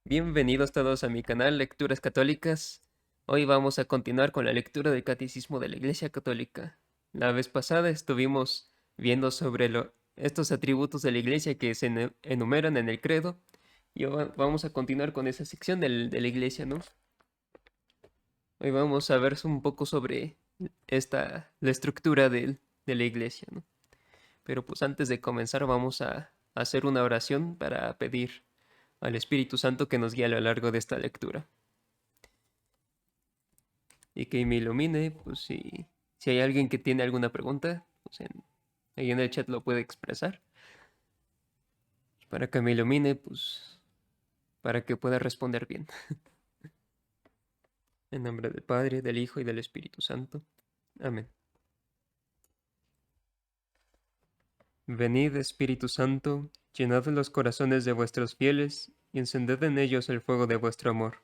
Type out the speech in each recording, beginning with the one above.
Bienvenidos todos a mi canal Lecturas Católicas. Hoy vamos a continuar con la lectura del Catecismo de la Iglesia Católica. La vez pasada estuvimos viendo sobre estos atributos de la Iglesia que se enumeran en el credo. Y vamos a continuar con esa sección de la Iglesia, ¿no? Hoy vamos a ver un poco sobre la estructura de la Iglesia, ¿no? Pero pues antes de comenzar vamos a hacer una oración para pedir al Espíritu Santo que nos guíe a lo largo de esta lectura. Y que me ilumine, pues si hay alguien que tiene alguna pregunta, pues ahí en el chat lo puede expresar. Para que me ilumine, pues para que pueda responder bien. En nombre del Padre, del Hijo y del Espíritu Santo. Amén. Venid, Espíritu Santo, llenad los corazones de vuestros fieles y encended en ellos el fuego de vuestro amor.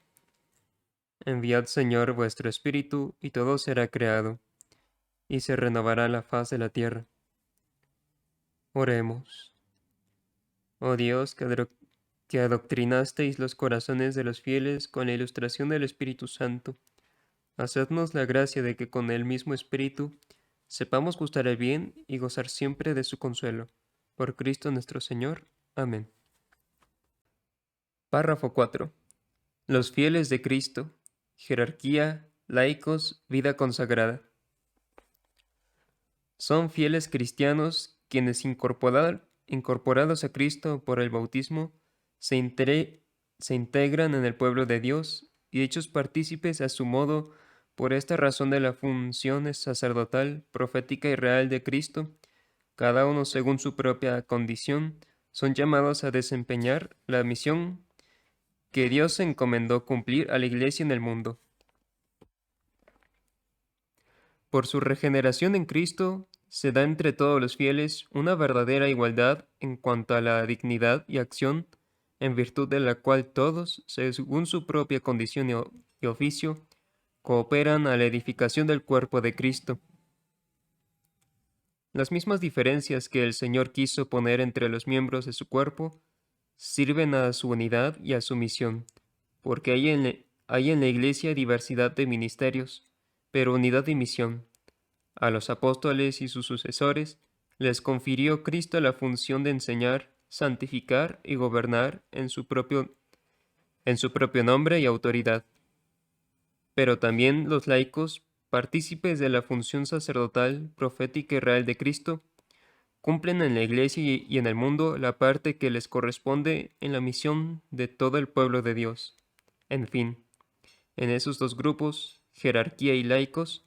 Enviad, Señor, vuestro Espíritu, y todo será creado, y se renovará la faz de la tierra. Oremos. Oh Dios, que adoctrinasteis los corazones de los fieles con la ilustración del Espíritu Santo, hacednos la gracia de que con el mismo Espíritu sepamos gustar el bien y gozar siempre de su consuelo. Por Cristo nuestro Señor. Amén. Párrafo 4. Los fieles de Cristo. Jerarquía, laicos, vida consagrada. Son fieles cristianos quienes incorporados a Cristo por el bautismo, se integran en el pueblo de Dios y hechos partícipes a su modo por esta razón de la función sacerdotal, profética y real de Cristo, cada uno según su propia condición, son llamados a desempeñar la misión que Dios encomendó cumplir a la Iglesia en el mundo. Por su regeneración en Cristo, se da entre todos los fieles una verdadera igualdad en cuanto a la dignidad y acción, en virtud de la cual todos, según su propia condición y oficio, cooperan a la edificación del cuerpo de Cristo. Las mismas diferencias que el Señor quiso poner entre los miembros de su cuerpo sirven a su unidad y a su misión, porque hay en la Iglesia diversidad de ministerios, pero unidad de misión. A los apóstoles y sus sucesores les confirió Cristo la función de enseñar, santificar y gobernar en su propio nombre y autoridad. Pero también los laicos, partícipes de la función sacerdotal, profética y real de Cristo, cumplen en la Iglesia y en el mundo la parte que les corresponde en la misión de todo el pueblo de Dios. En fin, en esos dos grupos, jerarquía y laicos,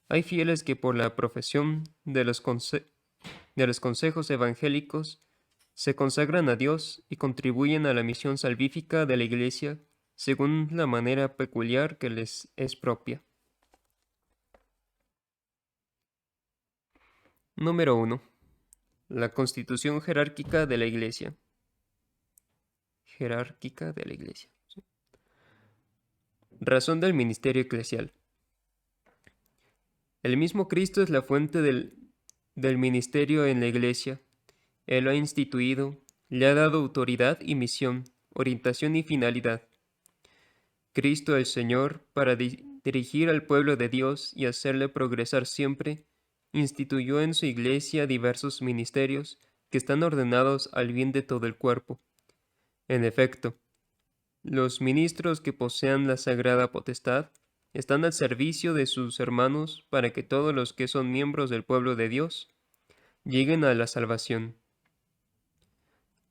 hay fieles que por la profesión de los consejos evangélicos se consagran a Dios y contribuyen a la misión salvífica de la Iglesia según la manera peculiar que les es propia. Número 1. La constitución jerárquica de la Iglesia. Jerárquica de la Iglesia. ¿Sí? Razón del ministerio eclesial. El mismo Cristo es la fuente del ministerio en la Iglesia. Él lo ha instituido, le ha dado autoridad y misión, orientación y finalidad. Cristo el Señor, para dirigir al pueblo de Dios y hacerle progresar siempre, instituyó en su Iglesia diversos ministerios que están ordenados al bien de todo el cuerpo. En efecto, los ministros que posean la sagrada potestad están al servicio de sus hermanos para que todos los que son miembros del pueblo de Dios lleguen a la salvación.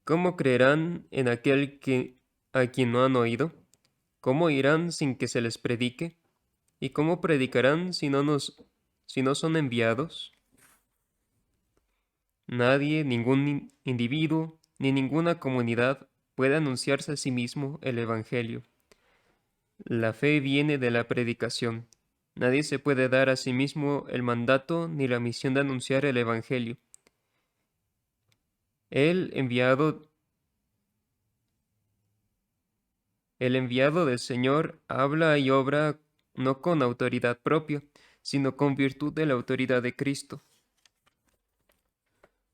¿Cómo creerán en aquel a quien no han oído? ¿Cómo irán sin que se les predique? ¿Y cómo predicarán si no son enviados? Nadie, ningún individuo, ni ninguna comunidad puede anunciarse a sí mismo el Evangelio. La fe viene de la predicación. Nadie se puede dar a sí mismo el mandato ni la misión de anunciar el Evangelio. El enviado del Señor habla y obra no con autoridad propia, sino con virtud de la autoridad de Cristo.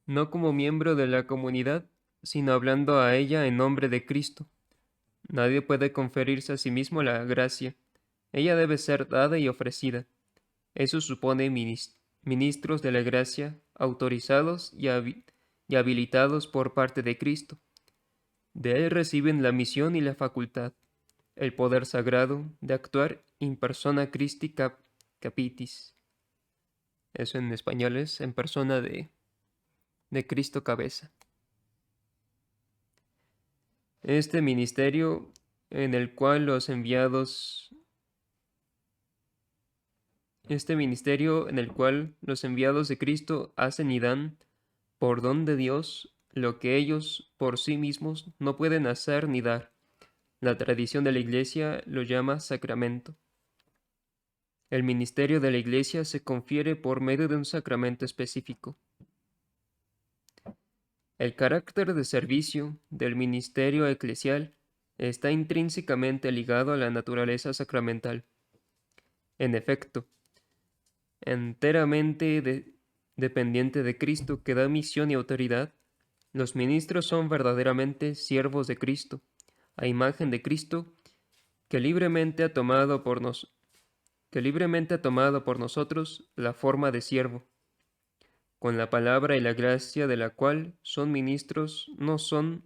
No como miembro de la comunidad, sino hablando a ella en nombre de Cristo. Nadie puede conferirse a sí mismo la gracia. Ella debe ser dada y ofrecida. Eso supone ministros de la gracia autorizados y habilitados por parte de Cristo. De Él reciben la misión y la facultad, el poder sagrado de actuar in persona Christi capitis. Eso en español es en persona de Cristo cabeza. Este ministerio en el cual los enviados de Cristo hacen y dan por don de Dios lo que ellos por sí mismos no pueden hacer ni dar. La tradición de la Iglesia lo llama sacramento. El ministerio de la Iglesia se confiere por medio de un sacramento específico. El carácter de servicio del ministerio eclesial está intrínsecamente ligado a la naturaleza sacramental. En efecto, enteramente dependiente de Cristo que da misión y autoridad, los ministros son verdaderamente siervos de Cristo, a imagen de Cristo, que libremente ha tomado por nosotros la forma de siervo, con la palabra y la gracia de la cual son ministros no son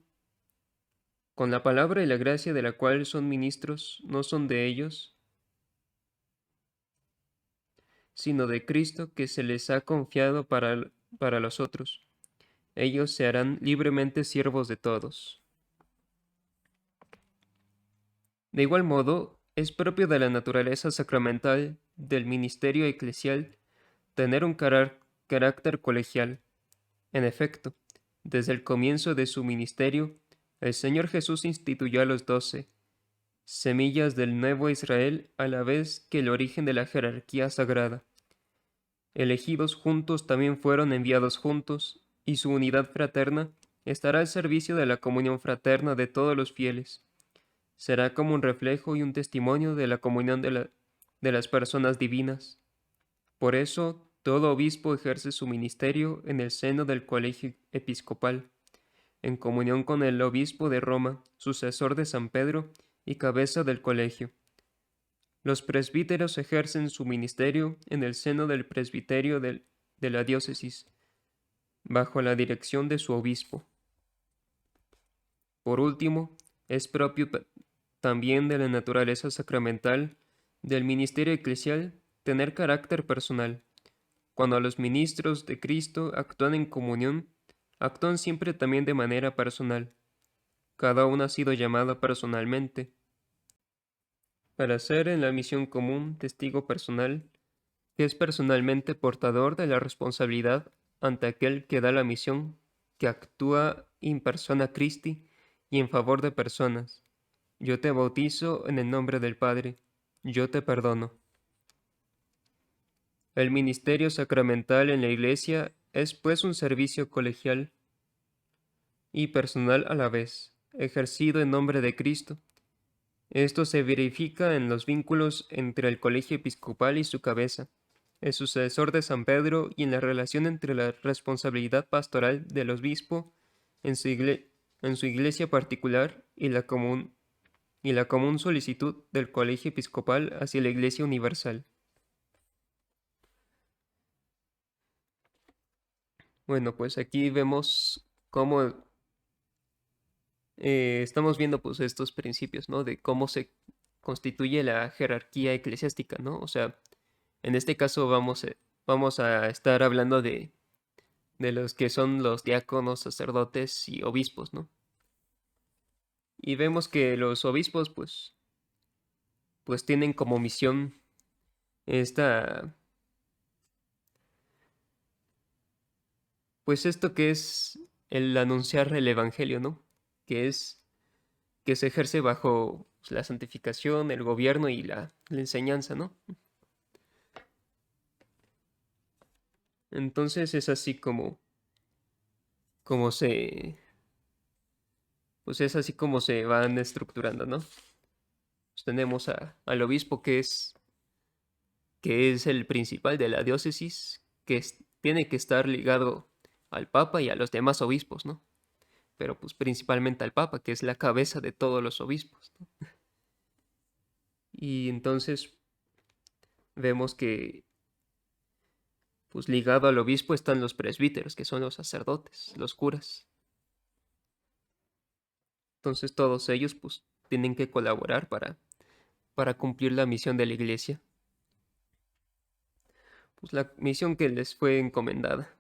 de ellos, sino de Cristo que se les ha confiado para los otros. Ellos se harán libremente siervos de todos. De igual modo, es propio de la naturaleza sacramental del ministerio eclesial tener un carácter colegial. En efecto, desde el comienzo de su ministerio, el Señor Jesús instituyó a los 12, semillas del nuevo Israel a la vez que el origen de la jerarquía sagrada. Elegidos juntos también fueron enviados juntos, y su unidad fraterna estará al servicio de la comunión fraterna de todos los fieles. Será como un reflejo y un testimonio de la comunión de las personas divinas. Por eso, todo obispo ejerce su ministerio en el seno del colegio episcopal, en comunión con el obispo de Roma, sucesor de San Pedro y cabeza del colegio. Los presbíteros ejercen su ministerio en el seno del presbiterio de la diócesis, bajo la dirección de su obispo. Por último, es propio también de la naturaleza sacramental del ministerio eclesial tener carácter personal. Cuando los ministros de Cristo actúan en comunión, actúan siempre también de manera personal. Cada uno ha sido llamado personalmente para ser en la misión común testigo personal, que es personalmente portador de la responsabilidad ante aquel que da la misión, que actúa in persona Christi y en favor de personas. Yo te bautizo en el nombre del Padre, yo te perdono. El ministerio sacramental en la Iglesia es pues un servicio colegial y personal a la vez, ejercido en nombre de Cristo. Esto se verifica en los vínculos entre el colegio episcopal y su cabeza, el sucesor de San Pedro, y en la relación entre la responsabilidad pastoral del obispo en su iglesia particular y la común solicitud del colegio episcopal hacia la Iglesia universal. Bueno, pues aquí vemos cómo estamos viendo pues estos principios, ¿no? De cómo se constituye la jerarquía eclesiástica, ¿no? O sea, en este caso vamos a estar hablando de los que son los diáconos, sacerdotes y obispos, ¿no? Y vemos que los obispos pues tienen como misión esta, pues esto que es el anunciar el evangelio, ¿no? Que se ejerce bajo la santificación, el gobierno y la enseñanza, ¿no? Entonces es así como pues es así como se van estructurando, ¿no? Pues tenemos al obispo que es el principal de la diócesis, tiene que estar ligado al papa y a los demás obispos, ¿no? pero pues principalmente al Papa, que es la cabeza de todos los obispos, ¿no? Y entonces vemos que pues ligado al obispo están los presbíteros, que son los sacerdotes, los curas. Entonces todos ellos pues tienen que colaborar para cumplir la misión de la iglesia, pues la misión que les fue encomendada.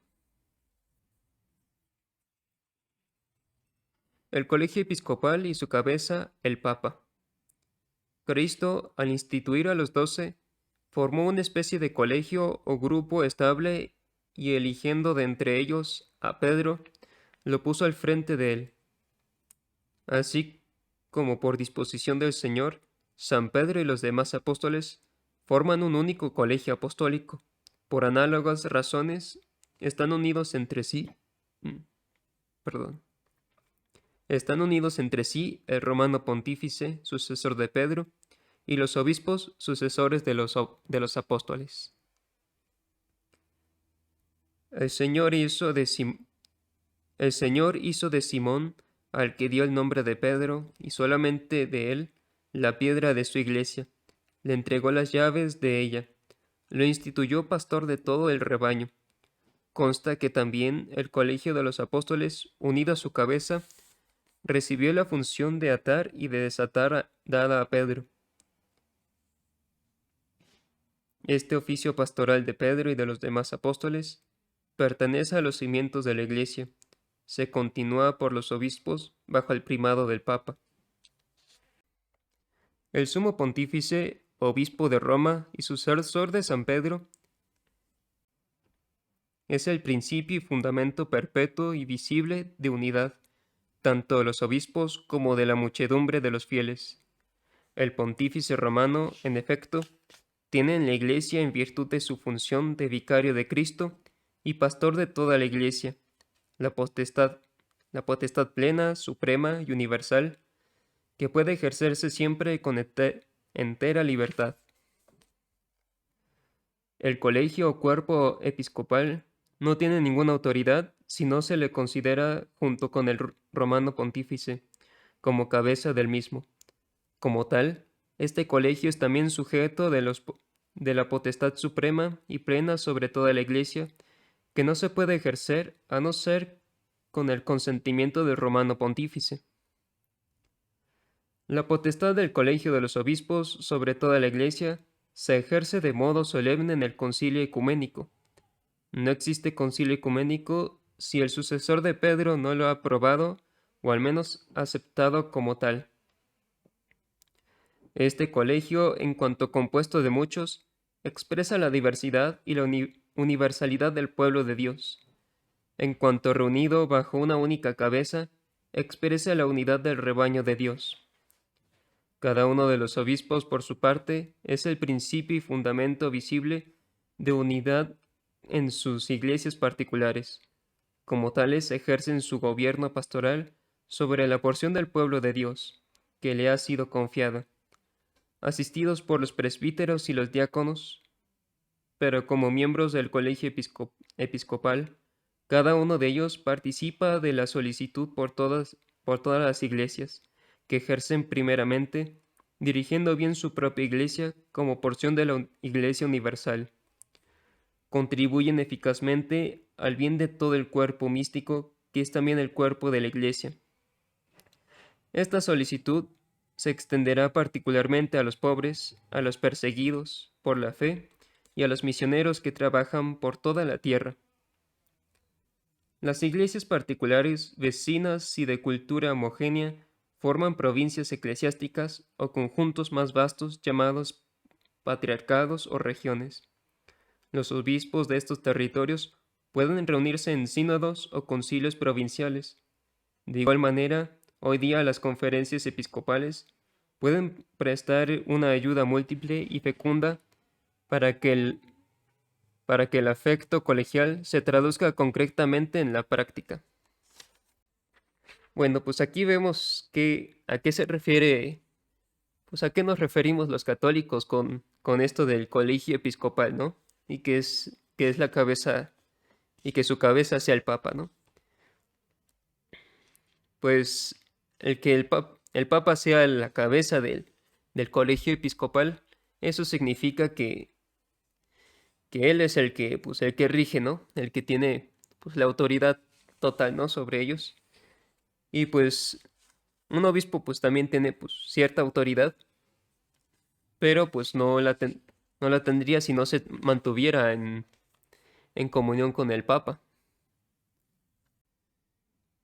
El colegio episcopal y su cabeza, el Papa. Cristo, al instituir a los 12, formó una especie de colegio o grupo estable y eligiendo de entre ellos a Pedro, lo puso al frente de él. Así como por disposición del Señor, San Pedro y los demás apóstoles forman un único colegio apostólico. Por análogas razones, están unidos entre sí. Están unidos entre sí el romano pontífice, sucesor de Pedro, y los obispos, sucesores de los apóstoles. El Señor hizo de Simón, al que dio el nombre de Pedro, y solamente de él, la piedra de su iglesia. Le entregó las llaves de ella. Lo instituyó pastor de todo el rebaño. Consta que también el colegio de los apóstoles, unido a su cabeza, recibió la función de atar y de desatar dada a Pedro. Este oficio pastoral de Pedro y de los demás apóstoles pertenece a los cimientos de la Iglesia. Se continúa por los obispos bajo el primado del Papa. El sumo pontífice, obispo de Roma y sucesor de San Pedro, es el principio y fundamento perpetuo y visible de unidad, tanto de los obispos como de la muchedumbre de los fieles. El pontífice romano, en efecto, tiene en la Iglesia en virtud de su función de vicario de Cristo y pastor de toda la Iglesia, la potestad plena, suprema y universal, que puede ejercerse siempre con entera libertad. El colegio o cuerpo episcopal no tiene ninguna autoridad si no se le considera junto con el romano pontífice como cabeza del mismo. Como tal, este colegio es también sujeto de la potestad suprema y plena sobre toda la Iglesia, que no se puede ejercer a no ser con el consentimiento del romano pontífice. La potestad del colegio de los obispos sobre toda la Iglesia se ejerce de modo solemne en el concilio ecuménico. No existe concilio ecuménico si el sucesor de Pedro no lo ha aprobado o al menos aceptado como tal. Este colegio, en cuanto compuesto de muchos, expresa la diversidad y la universalidad del pueblo de Dios. En cuanto reunido bajo una única cabeza, expresa la unidad del rebaño de Dios. Cada uno de los obispos, por su parte, es el principio y fundamento visible de unidad en sus iglesias particulares. Como tales, ejercen su gobierno pastoral sobre la porción del pueblo de Dios, que le ha sido confiada, asistidos por los presbíteros y los diáconos, pero como miembros del colegio episcopal, cada uno de ellos participa de la solicitud por todas las iglesias, que ejercen primeramente, dirigiendo bien su propia iglesia como porción de la iglesia universal. Contribuyen eficazmente al bien de todo el cuerpo místico, que es también el cuerpo de la iglesia. Esta solicitud se extenderá particularmente a los pobres, a los perseguidos por la fe y a los misioneros que trabajan por toda la tierra. Las iglesias particulares, vecinas y de cultura homogénea forman provincias eclesiásticas o conjuntos más vastos llamados patriarcados o regiones. Los obispos de estos territorios pueden reunirse en sínodos o concilios provinciales. De igual manera, hoy día las conferencias episcopales pueden prestar una ayuda múltiple y fecunda para que el afecto colegial se traduzca concretamente en la práctica. Bueno, pues aquí vemos a qué se refiere, pues a qué nos referimos los católicos con esto del colegio episcopal, ¿no? Y que es la cabeza, y que su cabeza sea el Papa, ¿no? pues el Papa sea la cabeza del colegio episcopal, eso significa que él es el que rige, ¿no? El que tiene pues la autoridad total, ¿no? Sobre ellos. Y pues un obispo pues también tiene pues cierta autoridad, pero pues no la tendría si no se mantuviera en comunión con el Papa.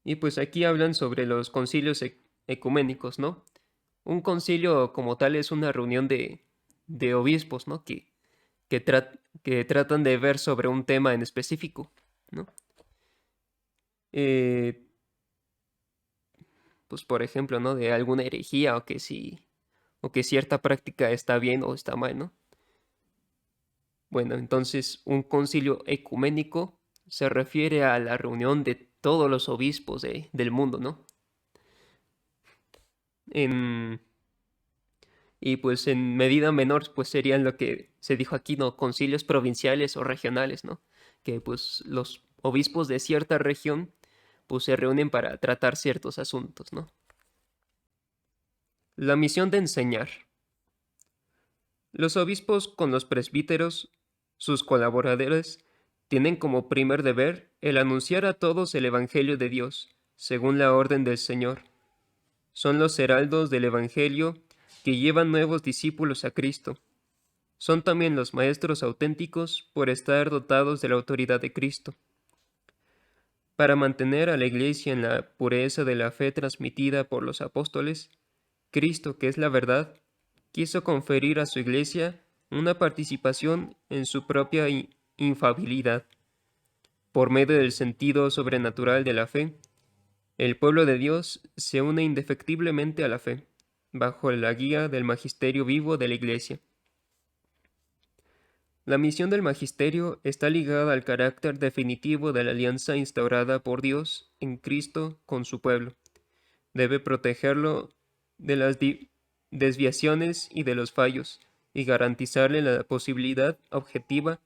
Y pues aquí hablan sobre los concilios ecuménicos, ¿no? Un concilio como tal es una reunión de obispos, ¿no? Que tratan de ver sobre un tema en específico, ¿no? Eh, pues por ejemplo, ¿no? De alguna herejía o que cierta práctica está bien o está mal, ¿no? Bueno, entonces un concilio ecuménico se refiere a la reunión de todos los obispos del mundo, ¿no? En, y pues en medida menor, pues serían lo que se dijo aquí, ¿no? Concilios provinciales o regionales, ¿no? Que pues los obispos de cierta región, pues se reúnen para tratar ciertos asuntos, ¿no? La misión de enseñar. Los obispos con los presbíteros, sus colaboradores, tienen como primer deber el anunciar a todos el Evangelio de Dios, según la orden del Señor. Son los heraldos del Evangelio que llevan nuevos discípulos a Cristo. Son también los maestros auténticos por estar dotados de la autoridad de Cristo. Para mantener a la Iglesia en la pureza de la fe transmitida por los apóstoles, Cristo, que es la verdad, quiso conferir a su Iglesia una participación en su propia infalibilidad. Por medio del sentido sobrenatural de la fe, el pueblo de Dios se une indefectiblemente a la fe, bajo la guía del magisterio vivo de la Iglesia. La misión del magisterio está ligada al carácter definitivo de la alianza instaurada por Dios en Cristo con su pueblo. Debe protegerlo de las desviaciones y de los fallos, y garantizarle la posibilidad objetiva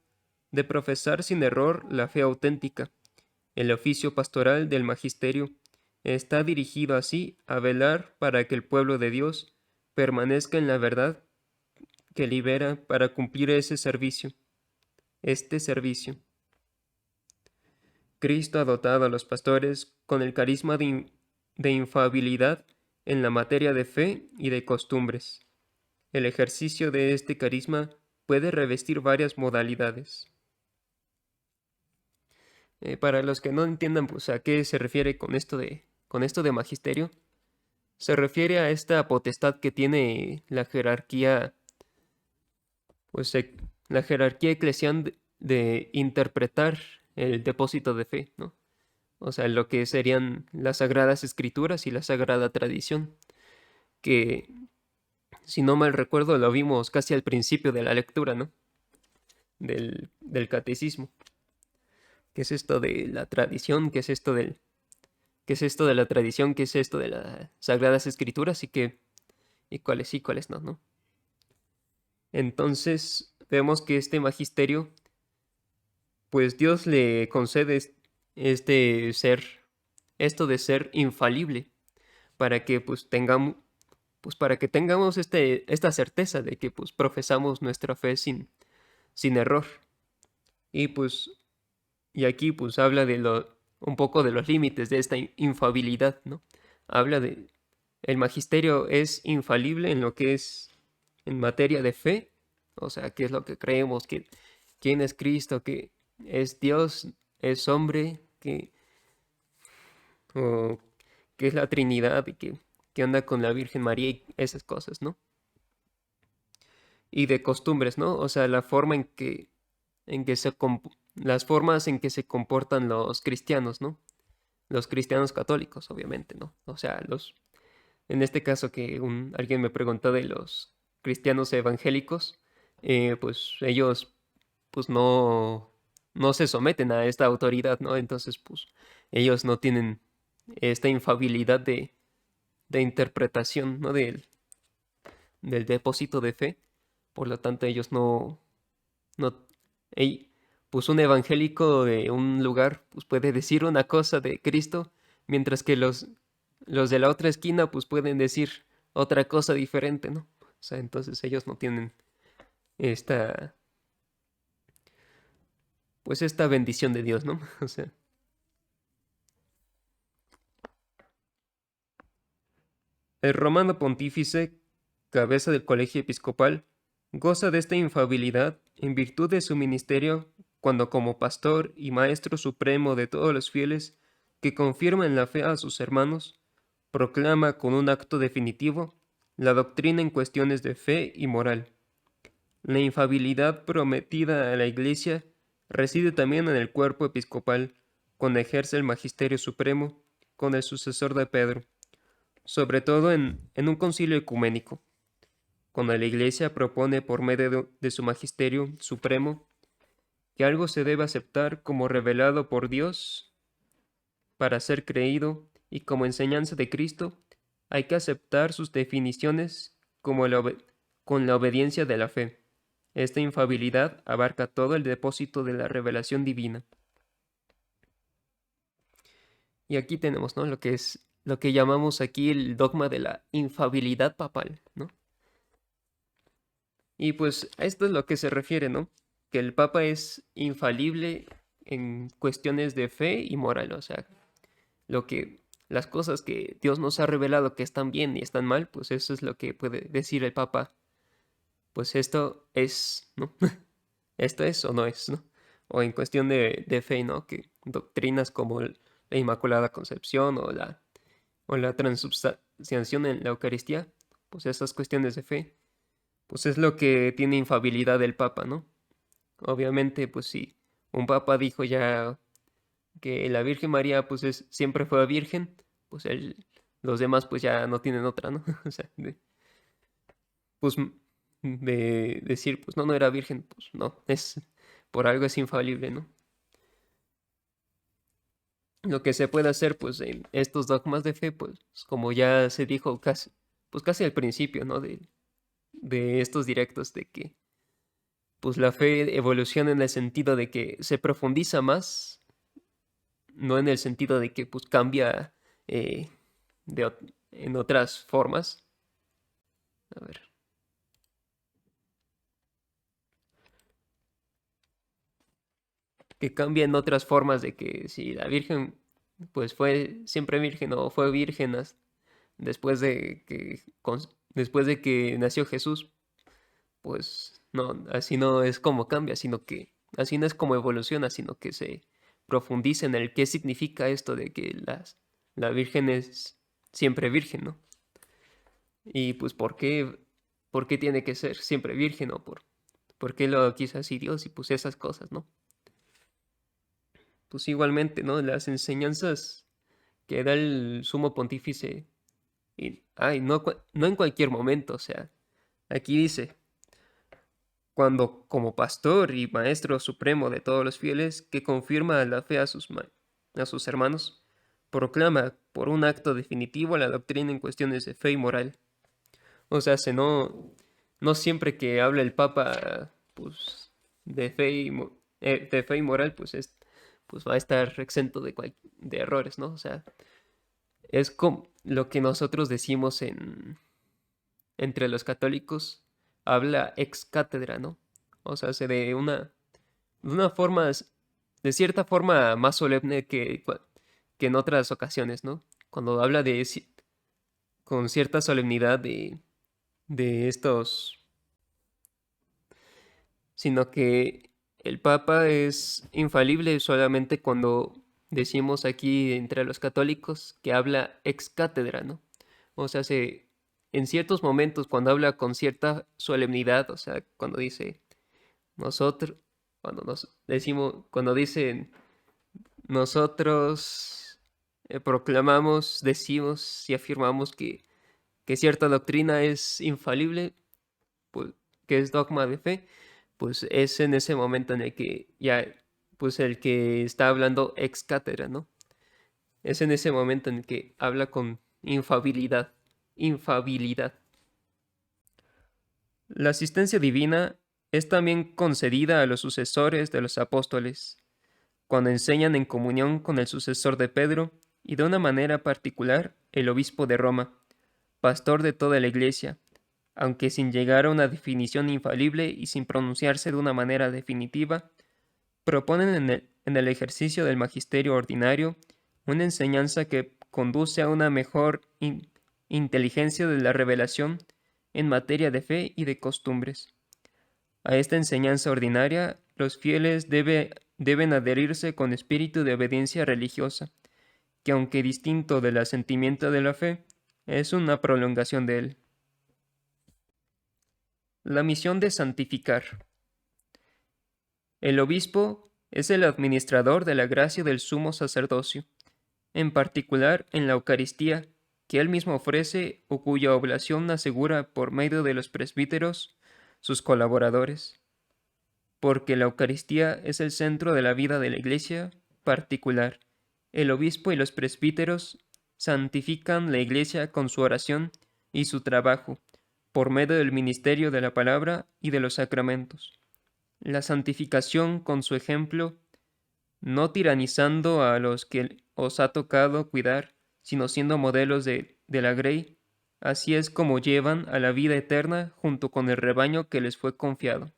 de profesar sin error la fe auténtica. El oficio pastoral del magisterio está dirigido así a velar para que el pueblo de Dios permanezca en la verdad que libera para cumplir este servicio. Cristo ha dotado a los pastores con el carisma de infabilidad en la materia de fe y de costumbres. El ejercicio de este carisma puede revestir varias modalidades. Para los que no entiendan pues, a qué se refiere con esto de magisterio, se refiere a esta potestad que tiene la jerarquía, pues la jerarquía eclesial de interpretar el depósito de fe, ¿no? O sea, lo que serían las sagradas escrituras y la sagrada tradición, que si no mal recuerdo lo vimos casi al principio de la lectura, ¿no? Del catecismo. ¿Qué es esto de la tradición? ¿Qué es esto de la tradición? ¿Qué es esto de las sagradas escrituras? Y cuáles sí, cuáles no, ¿no? Entonces vemos que este magisterio, pues Dios le concede este ser, esto de ser infalible, para que pues para que tengamos esta certeza de que pues profesamos nuestra fe sin error. Y pues, y aquí pues habla un poco de los límites de esta infabilidad, ¿no? Habla de, el magisterio es infalible en lo que es en materia de fe, o sea, qué es lo que creemos, quién es Cristo, que es Dios, es hombre, o qué es la Trinidad y que anda con la Virgen María y esas cosas, ¿no? Y de costumbres, ¿no? O sea, la forma en que las formas en que se comportan los cristianos, ¿no? Los cristianos católicos, obviamente, ¿no? O sea, en este caso que alguien me preguntó de los cristianos evangélicos, pues ellos, pues no se someten a esta autoridad, ¿no? Entonces, pues ellos no tienen esta infabilidad de interpretación, ¿no? Del depósito de fe. Por lo tanto, ellos no, ey, pues un evangélico de un lugar pues puede decir una cosa de Cristo, mientras que los de la otra esquina pues pueden decir otra cosa diferente, ¿no? O sea, entonces ellos no tienen esta, pues esta bendición de Dios, ¿no? O sea, el romano pontífice, cabeza del colegio episcopal, goza de esta infalibilidad en virtud de su ministerio cuando como pastor y maestro supremo de todos los fieles que confirman la fe a sus hermanos, proclama con un acto definitivo la doctrina en cuestiones de fe y moral. La infalibilidad prometida a la Iglesia reside también en el cuerpo episcopal, cuando ejerce el magisterio supremo con el sucesor de Pedro, sobre todo en un concilio ecuménico, cuando la Iglesia propone por medio de su magisterio supremo que algo se debe aceptar como revelado por Dios para ser creído y como enseñanza de Cristo, hay que aceptar sus definiciones como con la obediencia de la fe. Esta infalibilidad abarca todo el depósito de la revelación divina. Y aquí tenemos, ¿no? Lo que es lo que llamamos aquí el dogma de la infalibilidad papal, ¿no? Y pues a esto es lo que se refiere, ¿no? Que el Papa es infalible en cuestiones de fe y moral, o sea, las cosas que Dios nos ha revelado que están bien y están mal, pues eso es lo que puede decir el Papa. Pues esto es, ¿no? Esto es o no es, ¿no? O en cuestión de fe, ¿no? Que doctrinas como la Inmaculada Concepción o la transubstanciación en la Eucaristía, pues esas cuestiones de fe, pues es lo que tiene infalibilidad del Papa, ¿no? Obviamente, pues si un Papa dijo ya que la Virgen María pues siempre fue virgen, pues los demás pues ya no tienen otra, ¿no? O sea, pues de decir pues no era virgen, pues no, por algo es infalible, ¿no? Lo que se puede hacer pues en estos dogmas de fe, pues como ya se dijo pues casi al principio, ¿no? De estos directos, de que pues la fe evoluciona en el sentido de que se profundiza más, no en el sentido de que pues cambia eh, en otras formas. A ver. Que cambia en otras formas de que si la Virgen pues fue siempre virgen o fue virgen después después de que nació Jesús, pues no, así no es como cambia, sino que así no es como evoluciona, sino que se profundiza en el qué significa esto de que la Virgen es siempre virgen, ¿no? Y pues por qué tiene que ser siempre virgen o por qué lo quiso así Dios y pues esas cosas, ¿no? Pues igualmente, ¿no? Las enseñanzas que da el sumo pontífice, y, ay, no, no en cualquier momento, o sea, aquí dice, cuando como pastor y maestro supremo de todos los fieles, que confirma la fe a sus hermanos, proclama por un acto definitivo la doctrina en cuestiones de fe y moral. O sea, no siempre que habla el Papa, pues, de fe y moral, pues va a estar exento de errores, ¿no? O sea, es como lo que nosotros decimos entre los católicos, habla ex cátedra, ¿no? O sea, de una forma, de cierta forma más solemne que en otras ocasiones, ¿no? Cuando habla con cierta solemnidad de estos, sino que el Papa es infalible solamente cuando decimos aquí entre los católicos que habla ex cátedra, ¿no? O sea, en ciertos momentos cuando habla con cierta solemnidad, o sea, cuando dice nosotros, cuando dicen nosotros proclamamos, decimos y afirmamos que cierta doctrina es infalible, pues, que es dogma de fe, pues es en ese momento en el que ya, pues el que está hablando ex cátedra, ¿no? Es en ese momento en el que habla con infabilidad, infabilidad. La asistencia divina es también concedida a los sucesores de los apóstoles, cuando enseñan en comunión con el sucesor de Pedro y de una manera particular el obispo de Roma, pastor de toda la Iglesia, aunque sin llegar a una definición infalible y sin pronunciarse de una manera definitiva, proponen en el ejercicio del magisterio ordinario una enseñanza que conduce a una mejor inteligencia de la revelación en materia de fe y de costumbres. A esta enseñanza ordinaria, los fieles deben adherirse con espíritu de obediencia religiosa, que aunque distinto del asentimiento de la fe, es una prolongación de él. La misión de santificar. El obispo es el administrador de la gracia del sumo sacerdocio, en particular en la Eucaristía, que él mismo ofrece o cuya oblación asegura por medio de los presbíteros, sus colaboradores. Porque la Eucaristía es el centro de la vida de la Iglesia particular. El obispo y los presbíteros santifican la Iglesia con su oración y su trabajo, por medio del ministerio de la palabra y de los sacramentos. La santificación con su ejemplo, no tiranizando a los que os ha tocado cuidar, sino siendo modelos de la grey, así es como llevan a la vida eterna junto con el rebaño que les fue confiado.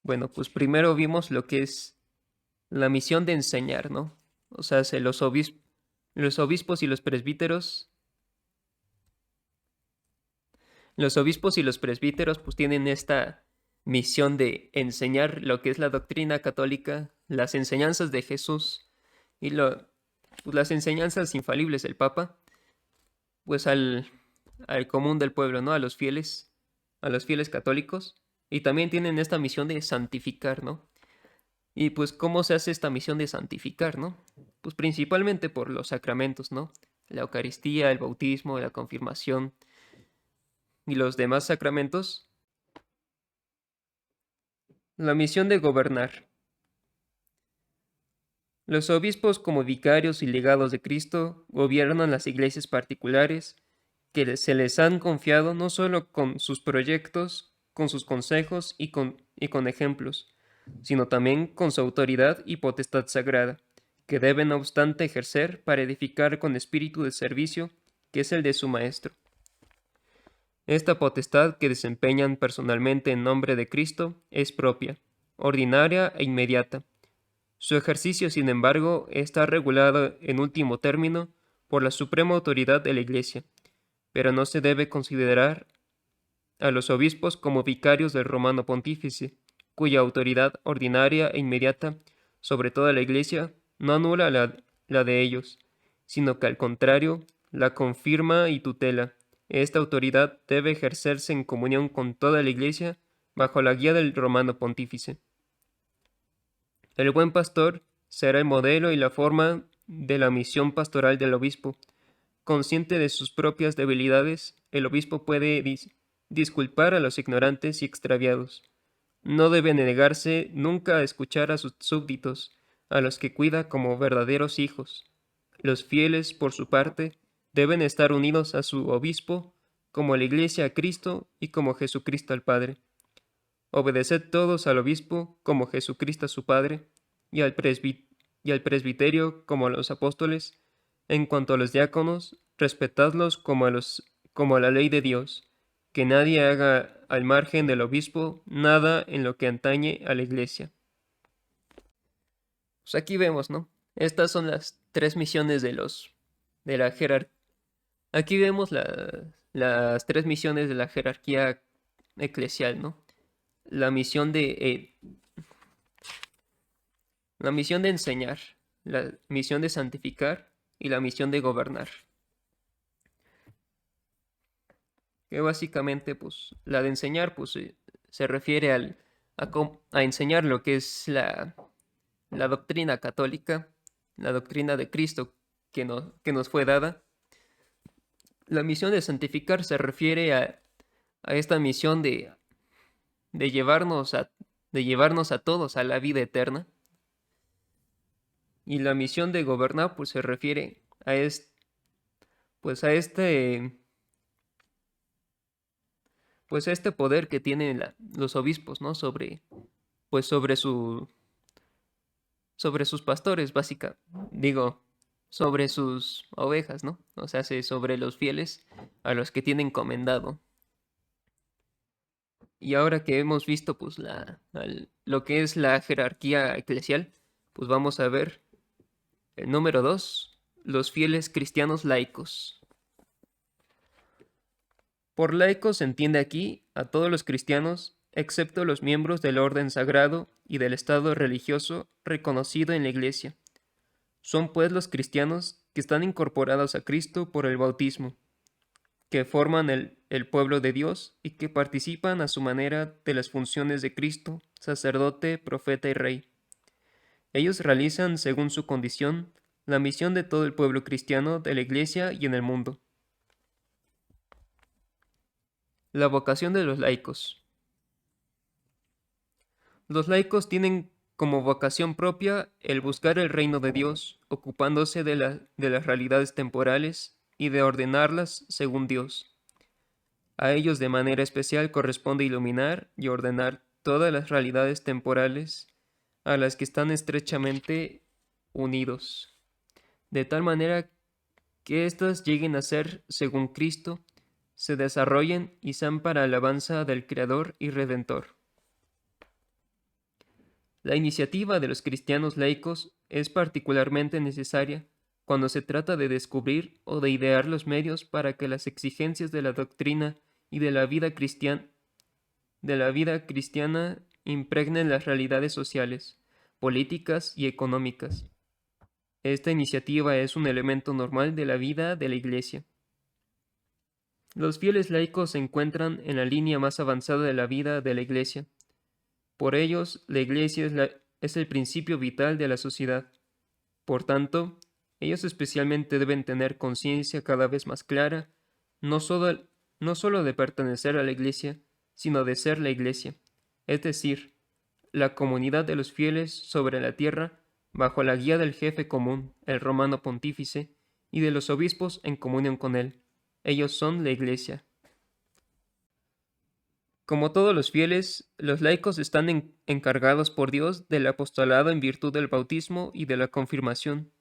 Bueno, pues primero vimos lo que es la misión de enseñar, ¿no? O sea, los obispos y los presbíteros, pues tienen esta misión de enseñar lo que es la doctrina católica, las enseñanzas de Jesús y pues las enseñanzas infalibles del Papa, pues al común del pueblo, ¿no? A los fieles católicos. Y también tienen esta misión de santificar, ¿no? Y pues, ¿cómo se hace esta misión de santificar, no? Pues principalmente por los sacramentos, ¿no? La Eucaristía, el bautismo, la confirmación y los demás sacramentos. La misión de gobernar. Los obispos, como vicarios y legados de Cristo, gobiernan las iglesias particulares que se les han confiado no solo con sus proyectos, con sus consejos y con ejemplos, sino también con su autoridad y potestad sagrada, que deben no obstante ejercer para edificar con espíritu de servicio, que es el de su Maestro. Esta potestad que desempeñan personalmente en nombre de Cristo es propia, ordinaria e inmediata. Su ejercicio, sin embargo, está regulado en último término por la suprema autoridad de la Iglesia, pero no se debe considerar a los obispos como vicarios del Romano Pontífice, cuya autoridad ordinaria e inmediata sobre toda la Iglesia no anula la de ellos, sino que al contrario la confirma y tutela. Esta autoridad debe ejercerse en comunión con toda la Iglesia bajo la guía del Romano Pontífice. El buen pastor será el modelo y la forma de la misión pastoral del obispo. Consciente de sus propias debilidades, el obispo puede disculpar a los ignorantes y extraviados. No debe negarse nunca a escuchar a sus súbditos, a los que cuida como verdaderos hijos. Los fieles, por su parte, deben estar unidos a su obispo, como la Iglesia a Cristo y como Jesucristo al Padre. Obedeced todos al obispo, como Jesucristo a su Padre, y al presbiterio, como a los apóstoles. En cuanto a los diáconos, respetadlos como a la ley de Dios, que nadie haga al margen del obispo nada en lo que atañe a la Iglesia. Pues aquí vemos, ¿no? Estas son las tres misiones de la jerarquía. Aquí vemos las tres misiones de la jerarquía eclesial, ¿no? La misión de enseñar, la misión de santificar y la misión de gobernar. Que básicamente, pues, la de enseñar, pues, se refiere a enseñar lo que es la doctrina católica, la doctrina de Cristo que nos fue dada. La misión de santificar se refiere a esta misión de llevarnos a todos a la vida eterna. Y la misión de gobernar, pues, se refiere a este poder que tienen los obispos, ¿no? Sobre sobre sus pastores, digo, sobre sus ovejas, ¿no? O sea, sobre los fieles a los que tienen encomendado. Y ahora que hemos visto, pues, lo que es la jerarquía eclesial, pues vamos a ver el número 2, los fieles cristianos laicos. Por laicos se entiende aquí a todos los cristianos, excepto los miembros del orden sagrado y del estado religioso reconocido en la Iglesia. Son pues los cristianos que están incorporados a Cristo por el bautismo, que forman el pueblo de Dios y que participan a su manera de las funciones de Cristo, sacerdote, profeta y rey. Ellos realizan, según su condición, la misión de todo el pueblo cristiano de la Iglesia y en el mundo. La vocación de los laicos. Los laicos tienen como vocación propia el buscar el reino de Dios, ocupándose de las realidades temporales y de ordenarlas según Dios. A ellos de manera especial corresponde iluminar y ordenar todas las realidades temporales a las que están estrechamente unidos, de tal manera que éstas lleguen a ser, según Cristo, se desarrollen y sean para alabanza del Creador y Redentor. La iniciativa de los cristianos laicos es particularmente necesaria cuando se trata de descubrir o de idear los medios para que las exigencias de la doctrina y de la vida cristiana impregnen las realidades sociales, políticas y económicas. Esta iniciativa es un elemento normal de la vida de la Iglesia. Los fieles laicos se encuentran en la línea más avanzada de la vida de la Iglesia. Por ellos, la Iglesia es el principio vital de la sociedad. Por tanto, ellos especialmente deben tener conciencia cada vez más clara, no solo de pertenecer a la Iglesia, sino de ser la Iglesia, es decir, la comunidad de los fieles sobre la tierra, bajo la guía del jefe común, el romano pontífice, y de los obispos en comunión con él. Ellos son la Iglesia. Como todos los fieles, los laicos están encargados por Dios del apostolado en virtud del bautismo y de la confirmación,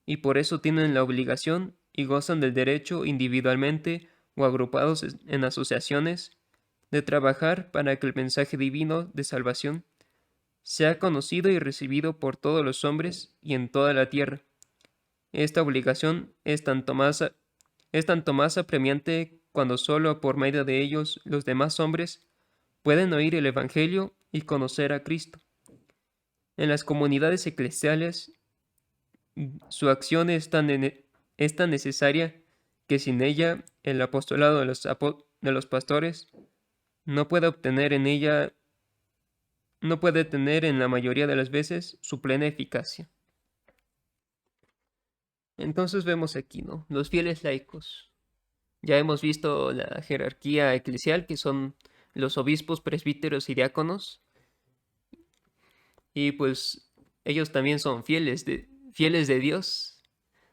y por eso tienen la obligación y gozan del derecho individualmente o agrupados en asociaciones de trabajar para que el mensaje divino de salvación sea conocido y recibido por todos los hombres y en toda la tierra. Esta obligación es tanto más apremiante cuando solo por medio de ellos los demás hombres pueden oír el Evangelio y conocer a Cristo. En las comunidades eclesiales, su acción es tan necesaria que sin ella el apostolado de los pastores no puede tener en la mayoría de las veces su plena eficacia. Entonces vemos aquí, ¿no? Los fieles laicos. Ya hemos visto la jerarquía eclesial, que son los obispos, presbíteros y diáconos. Y pues ellos también son fieles de Dios.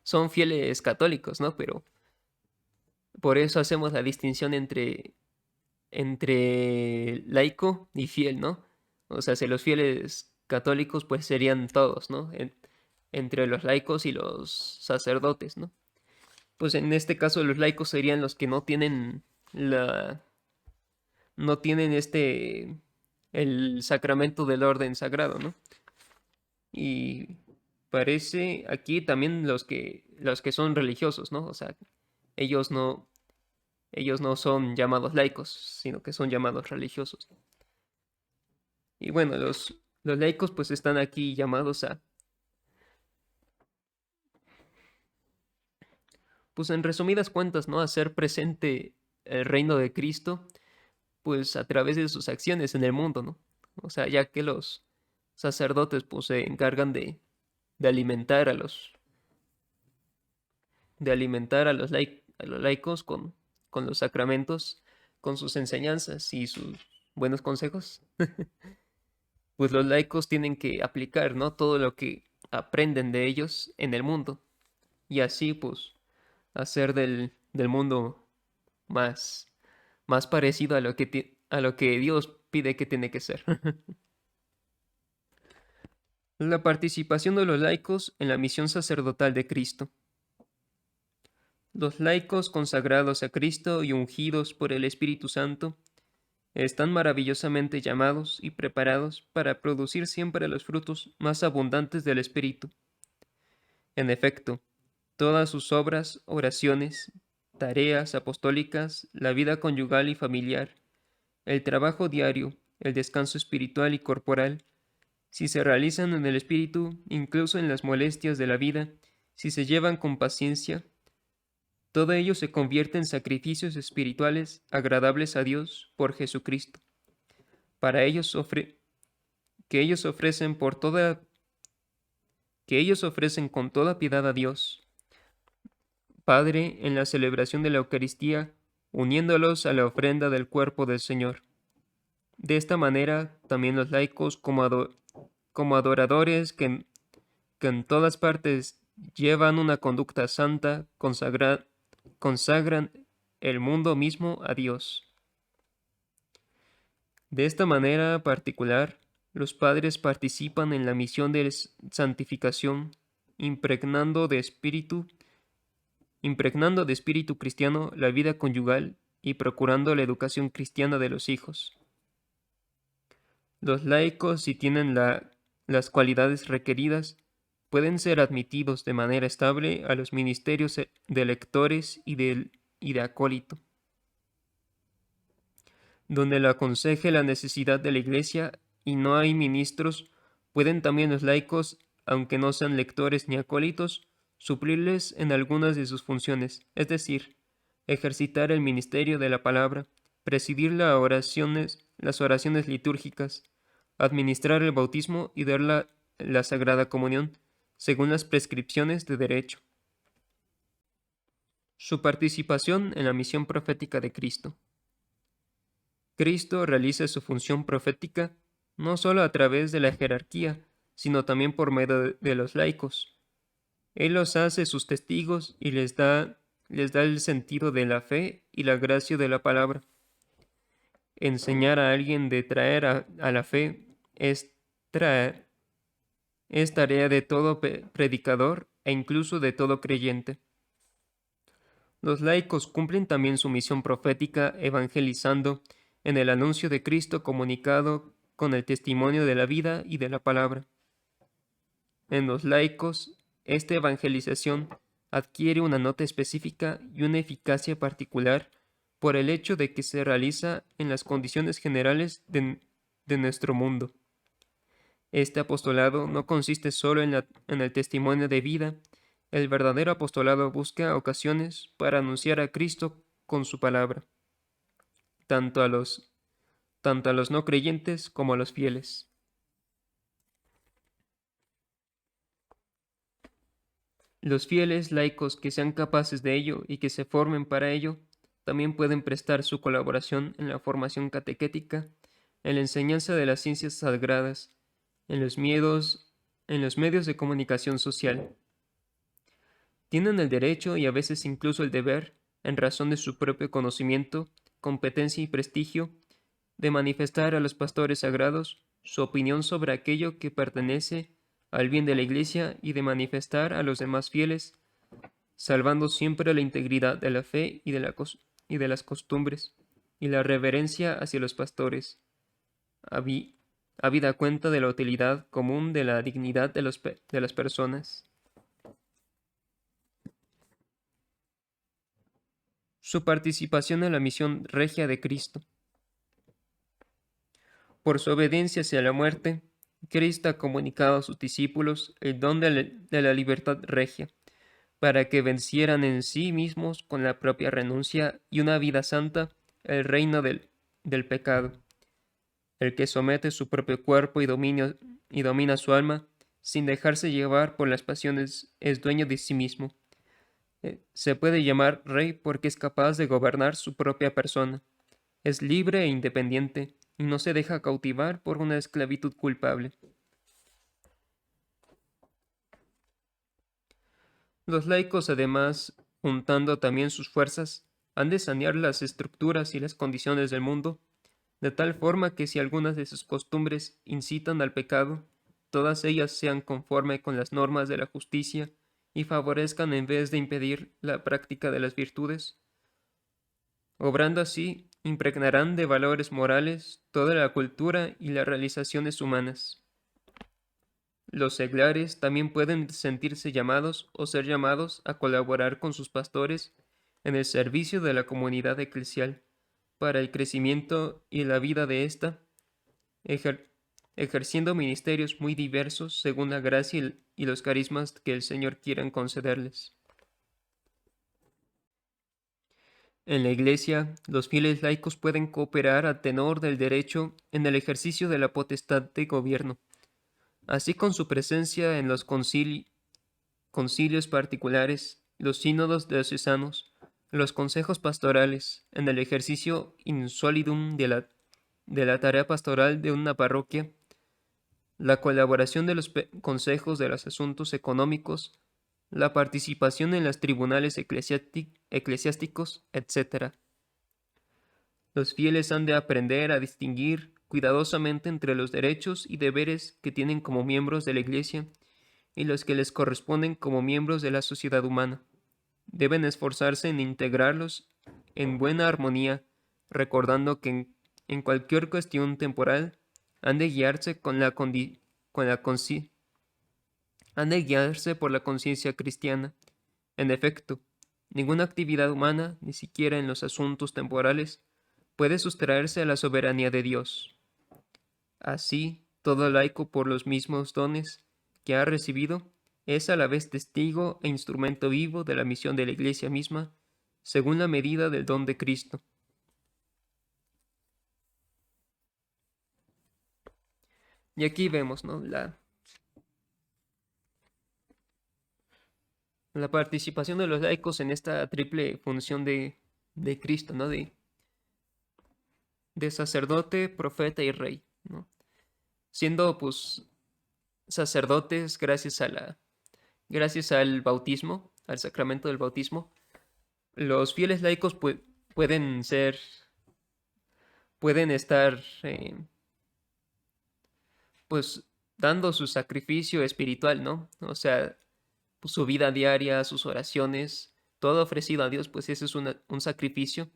Son fieles católicos, ¿no? Pero por eso hacemos la distinción entre laico y fiel, ¿no? O sea, si los fieles católicos pues serían todos, ¿no? Entre los laicos y los sacerdotes, ¿no? Pues en este caso los laicos serían los que no tienen el sacramento del orden sagrado, ¿no? Y parece aquí también los que son religiosos, ¿no? O sea, ellos no, ellos no son llamados laicos, sino que son llamados religiosos. Y bueno, los laicos pues están aquí llamados pues en resumidas cuentas, ¿no? A hacer presente el reino de Cristo, pues a través de sus acciones en el mundo, ¿no? O sea, ya que los sacerdotes pues se encargan de alimentar a los laicos con los sacramentos, con sus enseñanzas y sus buenos consejos, pues los laicos tienen que aplicar, ¿no? Todo lo que aprenden de ellos en el mundo y así pues hacer del mundo más parecido a lo que Dios pide que tiene que ser. La participación de los laicos en la misión sacerdotal de Cristo. Los laicos consagrados a Cristo y ungidos por el Espíritu Santo están maravillosamente llamados y preparados para producir siempre los frutos más abundantes del Espíritu. En efecto, todas sus obras, oraciones, tareas apostólicas, la vida conyugal y familiar, el trabajo diario, el descanso espiritual y corporal, si se realizan en el Espíritu, incluso en las molestias de la vida, si se llevan con paciencia, todo ello se convierte en sacrificios espirituales agradables a Dios por Jesucristo. Para ellos que ellos ofrecen con toda piedad a Dios, Padre, en la celebración de la Eucaristía, uniéndolos a la ofrenda del cuerpo del Señor. De esta manera, también los laicos, como adoradores que en todas partes llevan una conducta santa, consagran el mundo mismo a Dios. De esta manera particular, los padres participan en la misión de santificación, impregnando de espíritu cristiano la vida conyugal y procurando la educación cristiana de los hijos. Los laicos, si tienen las cualidades requeridas, pueden ser admitidos de manera estable a los ministerios de lectores y de acólito, donde le aconseje la necesidad de la Iglesia y no hay ministros, pueden también los laicos, aunque no sean lectores ni acólitos, suplirles en algunas de sus funciones, es decir, ejercitar el ministerio de la palabra, presidir las oraciones litúrgicas, administrar el bautismo y dar la Sagrada Comunión, según las prescripciones de derecho. Su participación en la misión profética de Cristo. Cristo realiza su función profética no solo a través de la jerarquía, sino también por medio de los laicos. Él los hace sus testigos y les da el sentido de la fe y la gracia de la palabra. Enseñar a alguien de traer a la fe es tarea de todo predicador e incluso de todo creyente. Los laicos cumplen también su misión profética evangelizando en el anuncio de Cristo comunicado con el testimonio de la vida y de la palabra. En los laicos, esta evangelización adquiere una nota específica y una eficacia particular por el hecho de que se realiza en las condiciones generales de nuestro mundo. Este apostolado no consiste solo en el testimonio de vida. El verdadero apostolado busca ocasiones para anunciar a Cristo con su palabra, tanto a los no creyentes como a los fieles. Los fieles laicos que sean capaces de ello y que se formen para ello, también pueden prestar su colaboración en la formación catequética, en la enseñanza de las ciencias sagradas, en los medios de comunicación social. Tienen el derecho y a veces incluso el deber, en razón de su propio conocimiento, competencia y prestigio, de manifestar a los pastores sagrados su opinión sobre aquello que pertenece al bien de la Iglesia y de manifestar a los demás fieles, salvando siempre la integridad de la fe y de las costumbres, y la reverencia hacia los pastores, habida cuenta de la utilidad común de la dignidad de las personas. Su participación en la misión regia de Cristo. Por su obediencia hacia la muerte, Cristo ha comunicado a sus discípulos el don de la libertad regia, para que vencieran en sí mismos con la propia renuncia y una vida santa el reino del pecado. El que somete su propio cuerpo y domina su alma, sin dejarse llevar por las pasiones, es dueño de sí mismo. Se puede llamar rey porque es capaz de gobernar su propia persona. Es libre e independiente y no se deja cautivar por una esclavitud culpable. Los laicos, además, juntando también sus fuerzas, han de sanear las estructuras y las condiciones del mundo, de tal forma que si algunas de sus costumbres incitan al pecado, todas ellas sean conforme con las normas de la justicia y favorezcan en vez de impedir la práctica de las virtudes. Obrando así, impregnarán de valores morales toda la cultura y las realizaciones humanas. Los seglares también pueden sentirse llamados o ser llamados a colaborar con sus pastores en el servicio de la comunidad eclesial, para el crecimiento y la vida de ésta, ejerciendo ministerios muy diversos según la gracia y los carismas que el Señor quiera concederles. En la Iglesia, los fieles laicos pueden cooperar a tenor del derecho en el ejercicio de la potestad de gobierno, así con su presencia en los concilios particulares, los sínodos diocesanos, los consejos pastorales, en el ejercicio in solidum de la tarea pastoral de una parroquia, la colaboración de los consejos de los asuntos económicos, la participación en los tribunales eclesiásticos, etc. Los fieles han de aprender a distinguir cuidadosamente entre los derechos y deberes que tienen como miembros de la Iglesia y los que les corresponden como miembros de la sociedad humana. Deben esforzarse en integrarlos en buena armonía, recordando que en cualquier cuestión temporal han de guiarse han de guiarse por la conciencia cristiana. En efecto, ninguna actividad humana, ni siquiera en los asuntos temporales, puede sustraerse a la soberanía de Dios. Así, todo laico, por los mismos dones que ha recibido, es a la vez testigo e instrumento vivo de la misión de la Iglesia misma, según la medida del don de Cristo. Y aquí vemos, ¿no?, la participación de los laicos en esta triple función de Cristo, ¿no?, de sacerdote, profeta y rey, ¿no? Siendo, pues, sacerdotes gracias al bautismo, al sacramento del bautismo, los fieles laicos pueden estar, pues, dando su sacrificio espiritual, ¿no? O sea, pues, su vida diaria, sus oraciones, todo ofrecido a Dios, pues ese es un sacrificio,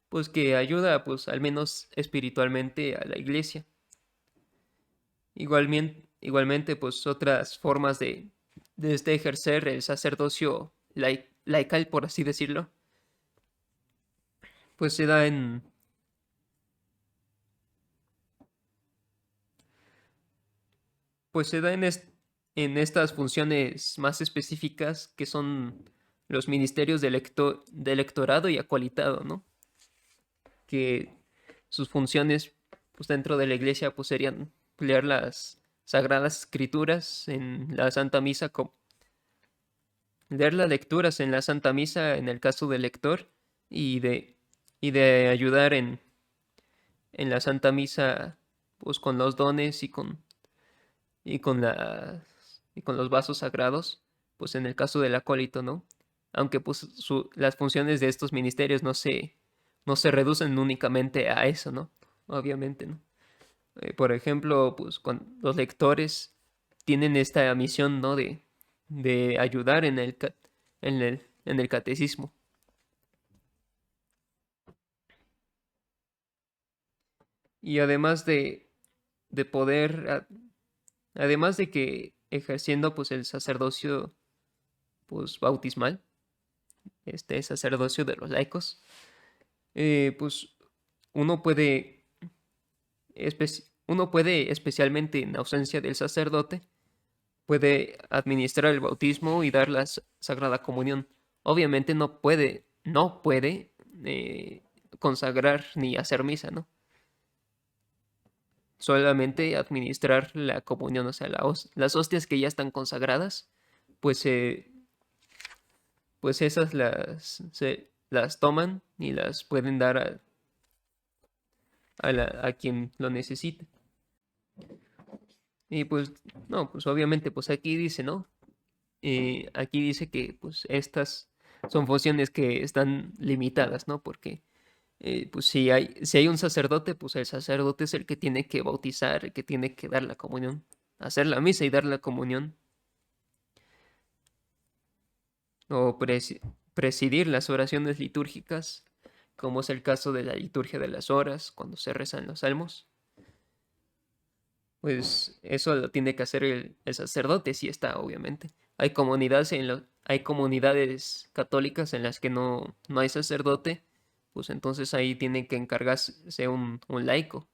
pues que ayuda, pues, al menos espiritualmente a la Iglesia. Igualmente, pues otras formas de ejercer el sacerdocio laical, por así decirlo, pues se da en estas funciones más específicas que son los ministerios de electorado y acolitado, ¿no? Que sus funciones, pues dentro de la Iglesia, pues serían leer las Sagradas Escrituras en la Santa Misa, leer las lecturas en la Santa Misa en el caso del lector, y de ayudar en la Santa Misa, pues con los dones y con los vasos sagrados, pues en el caso del acólito, ¿no? Aunque pues las funciones de estos ministerios no se reducen únicamente a eso, ¿no? Obviamente, ¿no? Por ejemplo, pues con los lectores tienen esta misión, ¿no?, de ayudar en el catecismo. Y además además de que ejerciendo, pues, el sacerdocio, pues, bautismal, este sacerdocio de los laicos, pues uno puede, especialmente en ausencia del sacerdote, puede administrar el bautismo y dar la Sagrada Comunión. Obviamente no puede consagrar ni hacer misa, ¿no? Solamente administrar la comunión, o sea, las hostias que ya están consagradas, pues, pues esas las toman y las pueden dar a quien lo necesite. Y pues, no, pues obviamente, pues aquí dice, ¿no? Aquí dice que pues estas son funciones que están limitadas, ¿no? Porque pues si hay un sacerdote, pues el sacerdote es el que tiene que bautizar, el que tiene que dar la comunión. hacer la misa y dar la comunión, o presidir las oraciones litúrgicas, como es el caso de la liturgia de las horas, cuando se rezan los salmos. Pues eso lo tiene que hacer el sacerdote, si está, obviamente. Hay comunidades católicas en las que no hay sacerdote, pues entonces ahí tiene que encargarse un laico.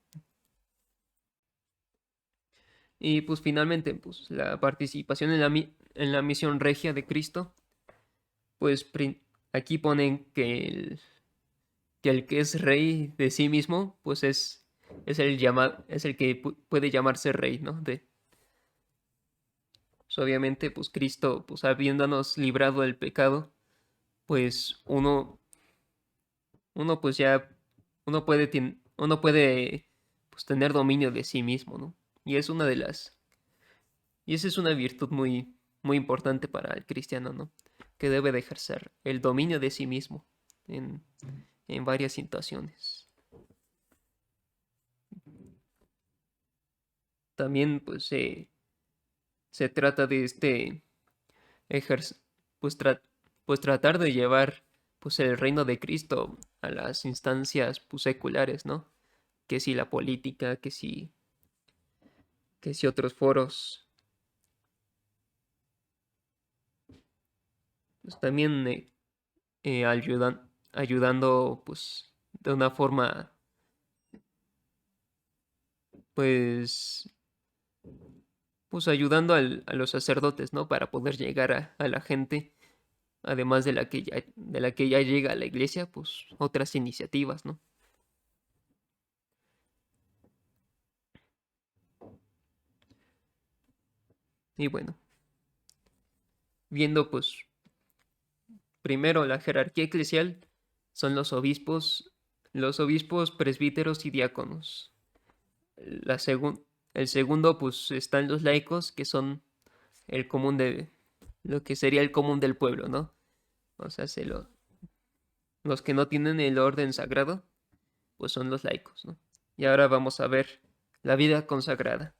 Y pues finalmente, pues la participación en la misión regia de Cristo, pues aquí ponen que el que es rey de sí mismo, pues es el que puede llamarse rey, ¿no? Pues obviamente, pues Cristo, pues habiéndonos librado del pecado, pues uno pues ya, uno puede pues tener dominio de sí mismo, ¿no? Y es una de las, y esa es una virtud muy importante para el cristiano, ¿no? Que debe de ejercer el dominio de sí mismo en, en varias situaciones. También pues se trata de ejercer, pues, pues tratar de llevar pues el reino de Cristo a las instancias pues seculares, ¿no? Que si la política, que si otros foros, pues también ayudando pues de una forma pues pues ayudando a los sacerdotes, ¿no? Para poder llegar a la gente, además de la que ya llega a la iglesia, pues otras iniciativas, ¿no? Y bueno, viendo pues primero la jerarquía eclesial, son los obispos, presbíteros y diáconos. La el segundo pues están los laicos, que son el común de lo que sería el común del pueblo, ¿no? O sea, los que no tienen el orden sagrado, pues son los laicos, ¿no? Y ahora vamos a ver la vida consagrada.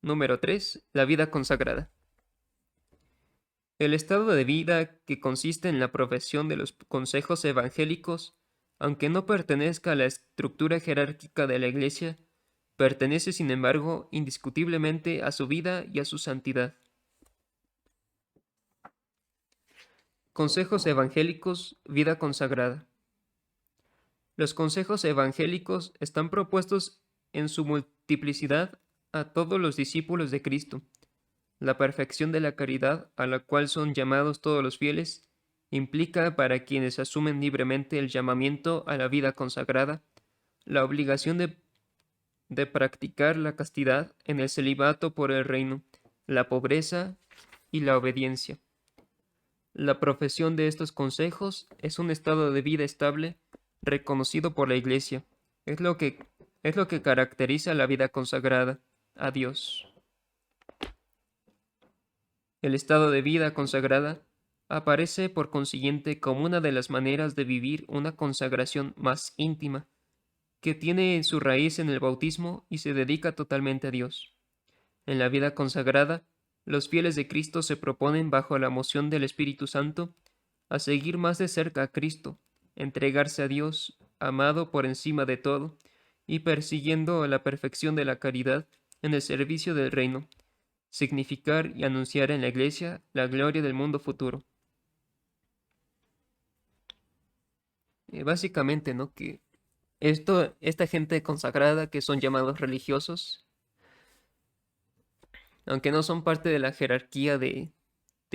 Número 3. La vida consagrada. El estado de vida que consiste en la profesión de los consejos evangélicos, aunque no pertenezca a la estructura jerárquica de la Iglesia, pertenece sin embargo indiscutiblemente a su vida y a su santidad. Consejos evangélicos, vida consagrada. Los consejos evangélicos están propuestos en su multiplicidad a todos los discípulos de Cristo. La perfección de la caridad a la cual son llamados todos los fieles implica para quienes asumen libremente el llamamiento a la vida consagrada la obligación de practicar la castidad en el celibato por el reino, la pobreza y la obediencia. La profesión de estos consejos es un estado de vida estable reconocido por la Iglesia. Es lo es lo que caracteriza la vida consagrada a Dios. El estado de vida consagrada aparece por consiguiente como una de las maneras de vivir una consagración más íntima, que tiene su raíz en el bautismo y se dedica totalmente a Dios. En la vida consagrada, los fieles de Cristo se proponen bajo la moción del Espíritu Santo a seguir más de cerca a Cristo, entregarse a Dios, amado por encima de todo, y persiguiendo la perfección de la caridad en el servicio del reino, significar y anunciar en la Iglesia la gloria del mundo futuro. Básicamente, ¿no? Que esta gente consagrada que son llamados religiosos, aunque no son parte de la jerarquía de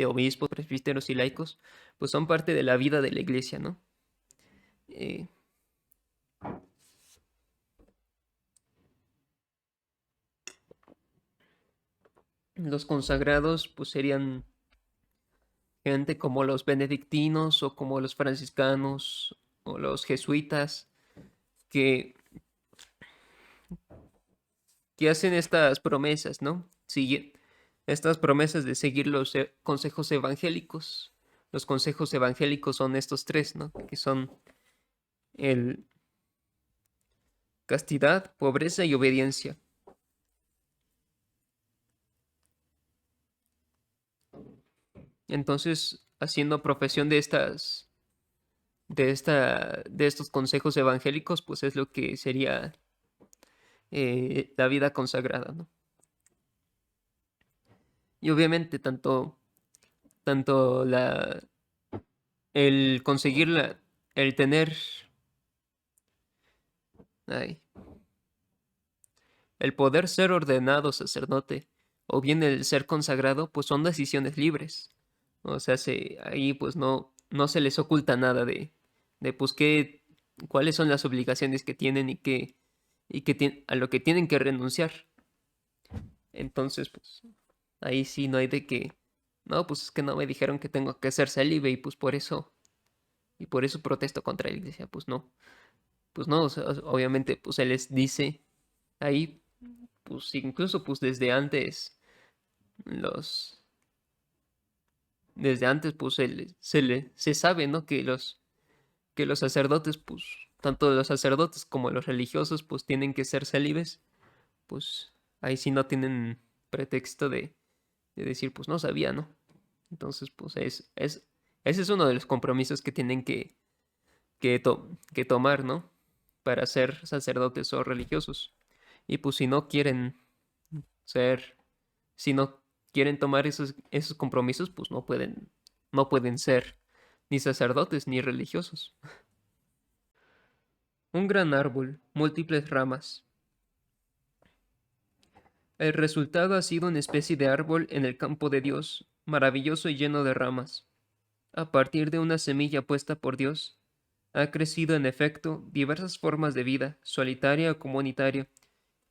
obispos, presbíteros y laicos, pues son parte de la vida de la iglesia, ¿no? Eh, los consagrados, pues serían gente como los benedictinos o como los franciscanos o los jesuitas que, que hacen estas promesas, ¿no? Estas promesas de seguir los consejos evangélicos. Los consejos evangélicos son estos tres, ¿no? Que son el castidad, pobreza y obediencia. Entonces, haciendo profesión de estos consejos evangélicos, pues es lo que sería la vida consagrada, ¿no? Y obviamente tanto el conseguirla, el tener, ay, el poder ser ordenado sacerdote o bien el ser consagrado, pues son decisiones libres. O sea, ahí pues no se les oculta nada de pues cuáles son las obligaciones que tienen a lo que tienen que renunciar. Entonces, pues ahí sí no hay de que, no, pues es que no me dijeron que tengo que ser célibe y por eso protesto contra la iglesia. Pues no, o sea, obviamente pues se les dice ahí, pues incluso pues los, desde antes pues se sabe, ¿no? Que los sacerdotes, pues, tanto los sacerdotes como los religiosos, pues tienen que ser célibes, pues ahí sí no tienen pretexto de decir, pues no sabía, ¿no? Entonces, pues ese es uno de los compromisos que tienen que tomar, ¿no? Para ser sacerdotes o religiosos. Y pues si no quieren ser, si no quieren tomar esos compromisos, pues no pueden ser ni sacerdotes ni religiosos. Un gran árbol, múltiples ramas. El resultado ha sido una especie de árbol en el campo de Dios, maravilloso y lleno de ramas. A partir de una semilla puesta por Dios, ha crecido en efecto diversas formas de vida, solitaria o comunitaria,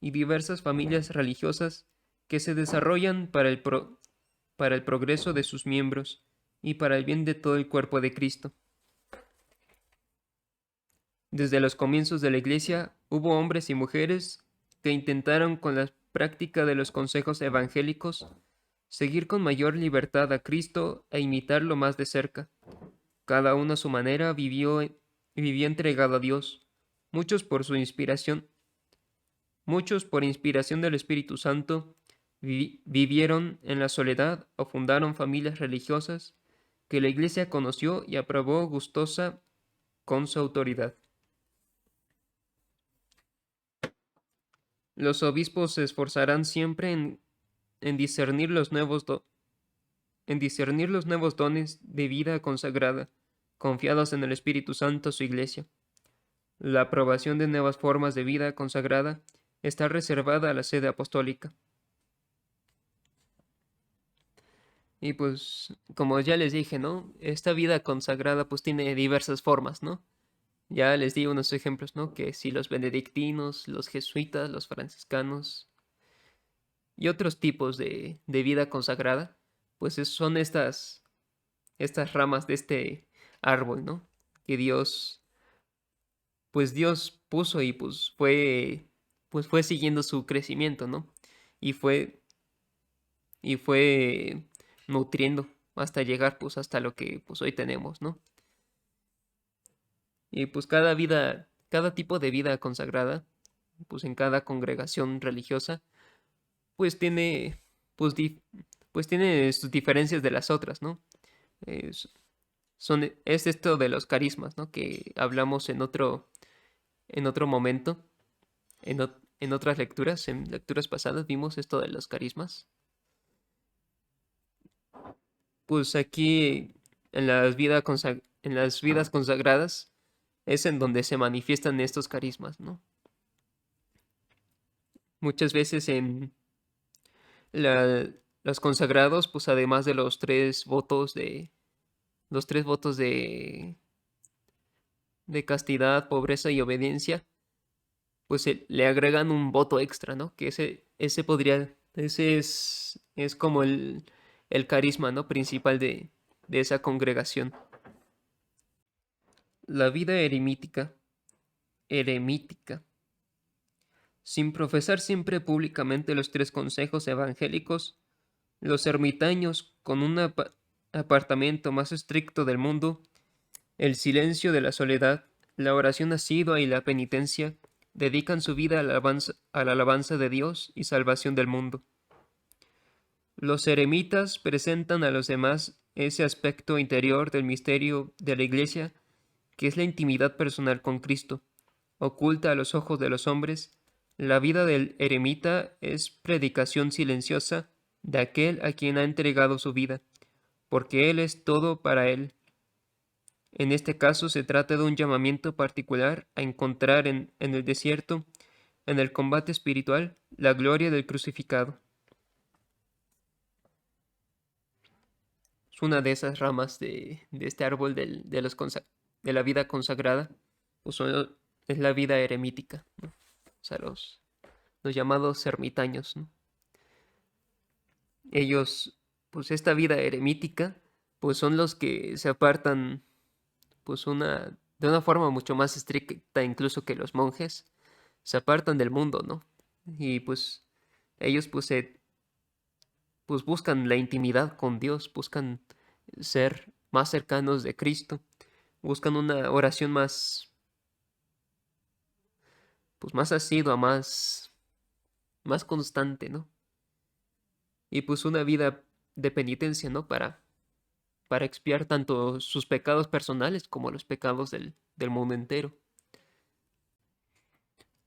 y diversas familias religiosas que se desarrollan para el progreso de sus miembros y para el bien de todo el cuerpo de Cristo. Desde los comienzos de la Iglesia hubo hombres y mujeres que intentaron con la práctica de los consejos evangélicos seguir con mayor libertad a Cristo e imitarlo más de cerca. Cada uno a su manera vivió entregado a Dios, muchos por su inspiración, muchos por inspiración del Espíritu Santo, vivieron en la soledad o fundaron familias religiosas que la Iglesia conoció y aprobó gustosa con su autoridad. Los obispos se esforzarán siempre en discernir en discernir los nuevos dones de vida consagrada, confiados en el Espíritu Santo a su Iglesia. La aprobación de nuevas formas de vida consagrada está reservada a la sede apostólica. Y pues, como ya les dije, ¿no? Esta vida consagrada pues tiene diversas formas, ¿no? Ya les di unos ejemplos, ¿no? Que si los benedictinos, los jesuitas, los franciscanos y otros tipos de vida consagrada, pues son estas ramas de este árbol, ¿no? Que Dios puso y pues fue siguiendo su crecimiento, ¿no? Y y fue nutriendo hasta llegar pues hasta lo que pues hoy tenemos, ¿no? Y pues cada tipo de vida consagrada, pues en cada congregación religiosa, pues tiene, pues, pues tiene sus diferencias de las otras, ¿no? Es, es esto de los carismas, ¿no? Que hablamos en otro momento, en otras lecturas, en lecturas pasadas vimos esto de los carismas. Pues aquí en las vidas consagradas es en donde se manifiestan estos carismas, ¿no? Muchas veces en la- los consagrados, pues además de los tres votos de castidad, pobreza y obediencia, pues le agregan un voto extra, ¿no? Que ese es como el carisma, ¿no? Principal de esa congregación. La vida eremítica. Sin profesar siempre públicamente los tres consejos evangélicos, los ermitaños, con un apartamiento más estricto del mundo, el silencio de la soledad, la oración asidua y la penitencia, dedican su vida a la alabanza de Dios y salvación del mundo. Los eremitas presentan a los demás ese aspecto interior del misterio de la Iglesia, que es la intimidad personal con Cristo, oculta a los ojos de los hombres. La vida del eremita es predicación silenciosa de aquel a quien ha entregado su vida, porque Él es todo para él. En este caso se trata de un llamamiento particular a encontrar en el desierto, en el combate espiritual, la gloria del crucificado. Es una de esas ramas de este árbol de la vida consagrada, pues es la vida eremítica, ¿no? O sea, los llamados ermitaños, ¿no? Ellos, pues esta vida eremítica, pues son los que se apartan, pues de una forma mucho más estricta incluso que los monjes, se apartan del mundo, ¿no? Y pues ellos pues buscan la intimidad con Dios, buscan ser más cercanos de Cristo, buscan una oración pues más asidua, más constante, ¿no? Y pues una vida de penitencia, ¿no? Para expiar tanto sus pecados personales como los pecados del mundo entero.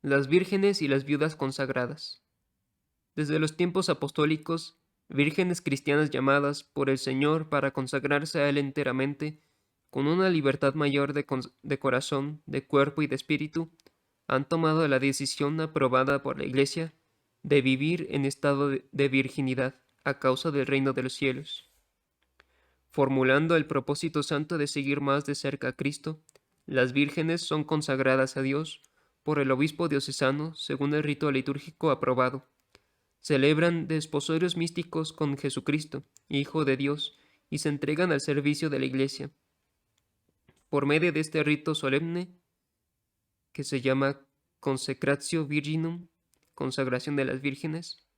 Las vírgenes y las viudas consagradas. Desde los tiempos apostólicos, vírgenes cristianas llamadas por el Señor para consagrarse a Él enteramente, con una libertad mayor de corazón, de cuerpo y de espíritu, han tomado la decisión aprobada por la Iglesia de vivir en estado de virginidad a causa del reino de los cielos. Formulando el propósito santo de seguir más de cerca a Cristo, las vírgenes son consagradas a Dios por el obispo diocesano según el rito litúrgico aprobado. Celebran desposorios místicos con Jesucristo, Hijo de Dios, y se entregan al servicio de la Iglesia. Por medio de este rito solemne, que se llama Consecratio Virginum, consagración de las vírgenes,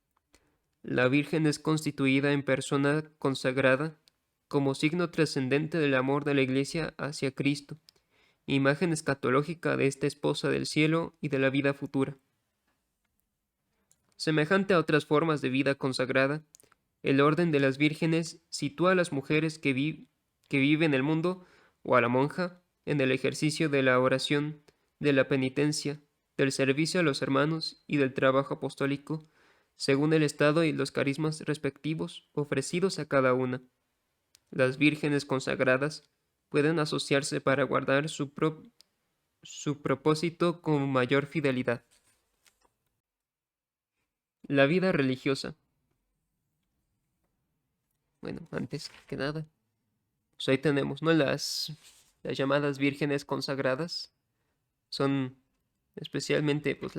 la Virgen es constituida en persona consagrada como signo trascendente del amor de la Iglesia hacia Cristo, imagen escatológica de esta esposa del cielo y de la vida futura. Semejante a otras formas de vida consagrada, el orden de las vírgenes sitúa a las mujeres que viven el mundo o a la monja en el ejercicio de la oración, de la penitencia, del servicio a los hermanos y del trabajo apostólico, según el estado y los carismas respectivos ofrecidos a cada una. Las vírgenes consagradas pueden asociarse para guardar su propósito con mayor fidelidad. La vida religiosa. Bueno, antes que nada, pues ahí tenemos, ¿no? Las llamadas vírgenes consagradas son especialmente, pues